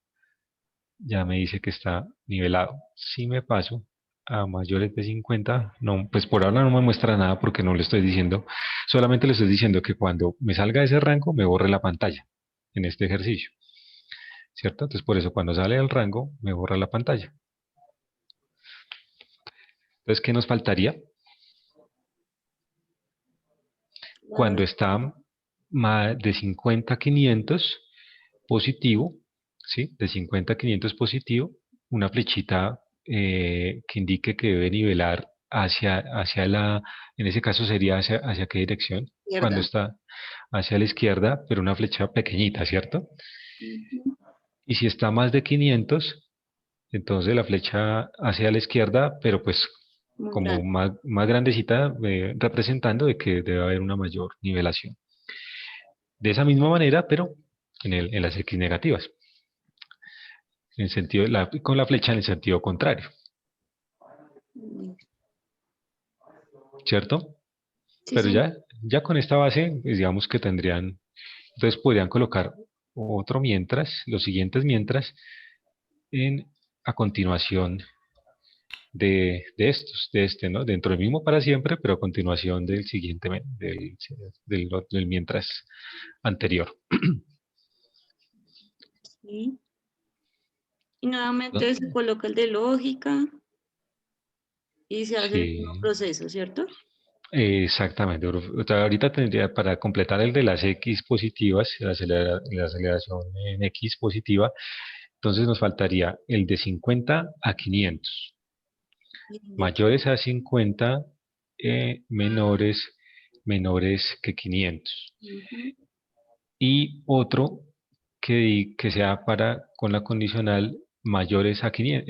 ya me dice que está nivelado. Si me paso a mayores de 50, no, pues por ahora no me muestra nada porque no le estoy diciendo, solamente le estoy diciendo que cuando me salga de ese rango me borre la pantalla en este ejercicio, ¿cierto? Entonces por eso cuando sale del rango me borra la pantalla. Entonces, ¿qué nos faltaría? Cuando está de 50 a 500 positivo, ¿sí? De 50 a 500 positivo, una flechita que indique que debe nivelar hacia en ese caso sería hacia qué dirección, cuando está hacia la izquierda, pero una flecha pequeñita, ¿cierto? Y si está más de 500, entonces la flecha hacia la izquierda, pero pues como más grandecita, representando de que debe haber una mayor nivelación. De esa misma manera, pero en las X negativas. En sentido, con la flecha en el sentido contrario. ¿Cierto? Sí, Pero sí. ya con esta base, pues digamos que tendrían, entonces podrían colocar otro mientras, los siguientes mientras, a continuación de este, ¿no? Dentro del mismo para siempre, pero a continuación del siguiente, del mientras anterior. Sí. Y nuevamente ¿No? se coloca el de lógica y se hace el mismo Sí, proceso, ¿cierto? exactamente. O sea, ahorita tendría para completar el de las X positivas, la aceleración en X positiva, entonces nos faltaría el de 50 a 500. Mayores a 50, menores que 500. Y otro que sea con la condicional mayores a 500.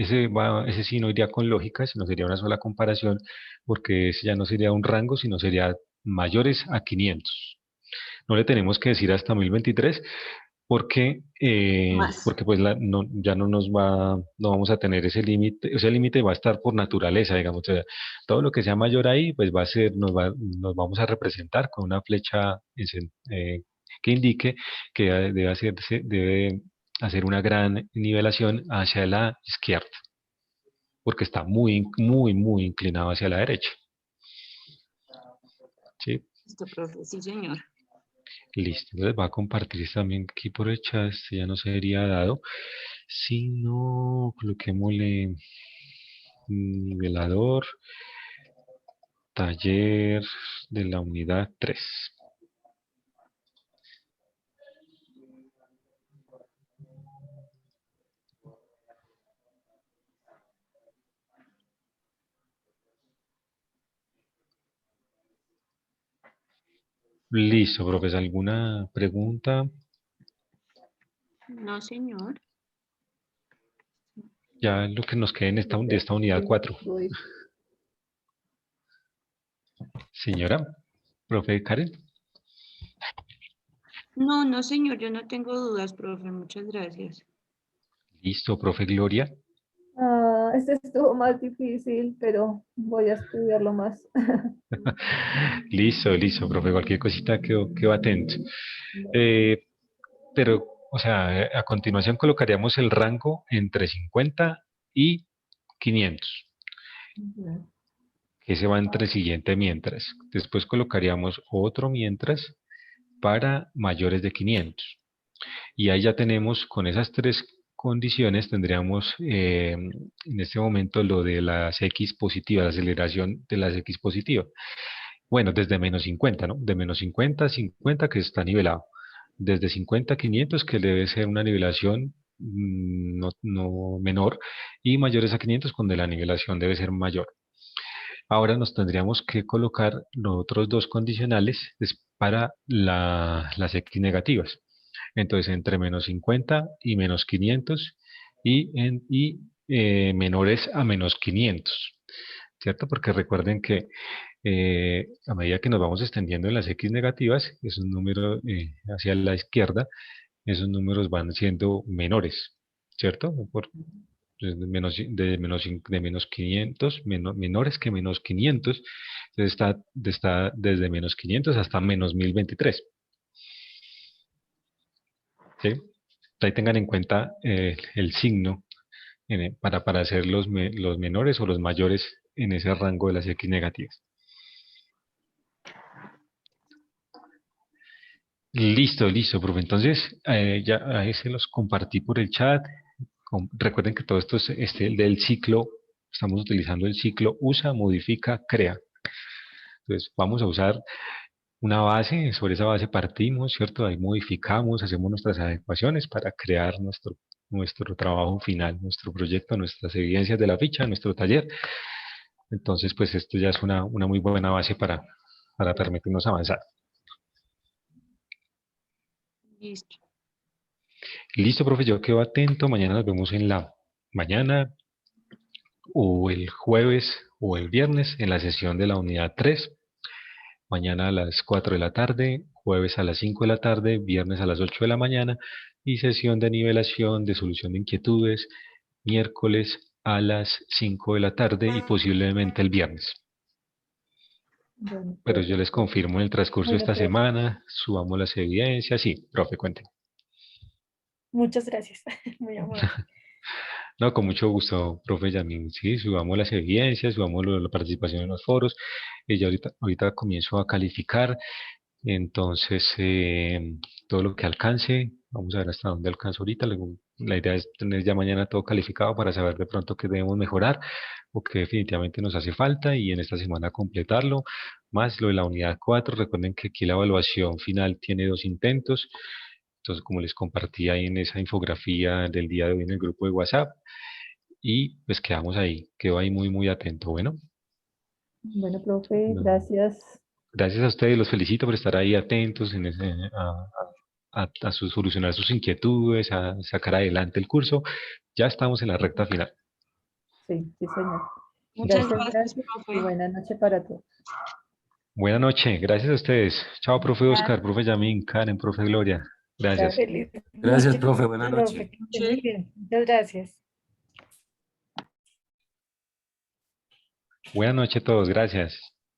Ese sí no iría con lógica, sino sería una sola comparación, porque ese ya no sería un rango, sino sería mayores a 500. No le tenemos que decir hasta 1023, Más. porque pues ya no vamos a tener ese límite va a estar por naturaleza, digamos. O sea, todo lo que sea mayor ahí, pues nos vamos a representar con una flecha que indique que debe hacer una gran nivelación hacia la izquierda, porque está muy, muy, muy inclinado hacia la derecha. ¿Sí? Listo, profe. Sí, señor. Listo, entonces va a compartir también aquí por el chat, este ya no sería dado, sino coloquémosle nivelador, taller de la unidad 3. Listo, profesor, ¿alguna pregunta? No, señor. Ya lo que nos queda de esta unidad 4. Señora, profe Karen. No, no, señor. Yo no tengo dudas, profe. Muchas gracias. Listo, profe Gloria. Este estuvo más difícil, pero voy a estudiarlo más. Listo, profe. Cualquier cosita quedo atento. Pero, o sea, a continuación colocaríamos el rango entre 50 y 500. Que se va entre el siguiente mientras. Después colocaríamos otro mientras para mayores de 500. Y ahí ya tenemos, con esas tres condiciones, tendríamos en este momento lo de las X positivas, la aceleración de las X positivas. Bueno, desde menos 50, ¿no? De menos 50 a 50 que está nivelado. Desde 50 a 500 que debe ser una nivelación no menor, y mayores a 500 donde la nivelación debe ser mayor. Ahora nos tendríamos que colocar los otros dos condicionales para las X negativas. Entonces, entre menos 50 y menos 500 y menores a menos 500. ¿Cierto? Porque recuerden que A medida que nos vamos extendiendo en las X negativas, esos números hacia la izquierda, esos números van siendo menores, ¿cierto? De menos 500, menores que menos 500, entonces está desde menos 500 hasta menos 1023. ¿Sí? Ahí tengan en cuenta el signo para hacer los menores o los mayores en ese rango de las X negativas. Listo, listo, profe. Entonces, ya ahí se los compartí por el chat. Recuerden que todo esto es el del ciclo, estamos utilizando el ciclo usa, modifica, crea. Entonces, vamos a usar una base, sobre esa base partimos, ¿cierto? Ahí modificamos, hacemos nuestras adecuaciones para crear nuestro trabajo final, nuestro proyecto, nuestras evidencias de la ficha, nuestro taller. Entonces, pues esto ya es una muy buena base para permitirnos avanzar. Listo. Listo, profe, yo quedo atento. Mañana nos vemos en la mañana o el jueves o el viernes en la sesión de la unidad 3. Mañana a las 4 de la tarde, jueves a las 5 de la tarde, viernes a las 8 de la mañana y sesión de nivelación de solución de inquietudes miércoles a las 5 de la tarde y posiblemente el viernes. Bueno, Pero yo les confirmo en el transcurso de Bueno, esta profe, semana, subamos las evidencias. Sí, profe, cuente. muchas gracias. Muy amable. No, con mucho gusto, profe Yamín. Sí, subamos las evidencias, subamos la participación en los foros. Y ya ahorita comienzo a calificar. Entonces, todo lo que alcance, vamos a ver hasta dónde alcanzo ahorita. Luego, la idea es tener ya mañana todo calificado para saber de pronto qué debemos mejorar o qué definitivamente nos hace falta y en esta semana completarlo. Más lo de la unidad 4. Recuerden que aquí la evaluación final tiene 2 intentos. Entonces, como les compartí ahí en esa infografía del día de hoy en el grupo de WhatsApp, y pues quedamos ahí, quedo ahí muy, muy atento. Bueno, bueno, profe, no, gracias. gracias a ustedes, los felicito por estar ahí atentos a solucionar sus inquietudes, a sacar adelante el curso. Ya estamos en la recta final. Sí, sí, señor. Muchas Gracias, gracias, gracias y profe. buena noche para todos. Buenas noches, gracias a ustedes. Chao, profe Oscar, profe Yamín, Karen, profe Gloria. Gracias. Gracias. Feliz Gracias, noche, profe. Buenas noches. profe. Que esté muy bien. Muchas gracias. Buenas noches a todos, gracias.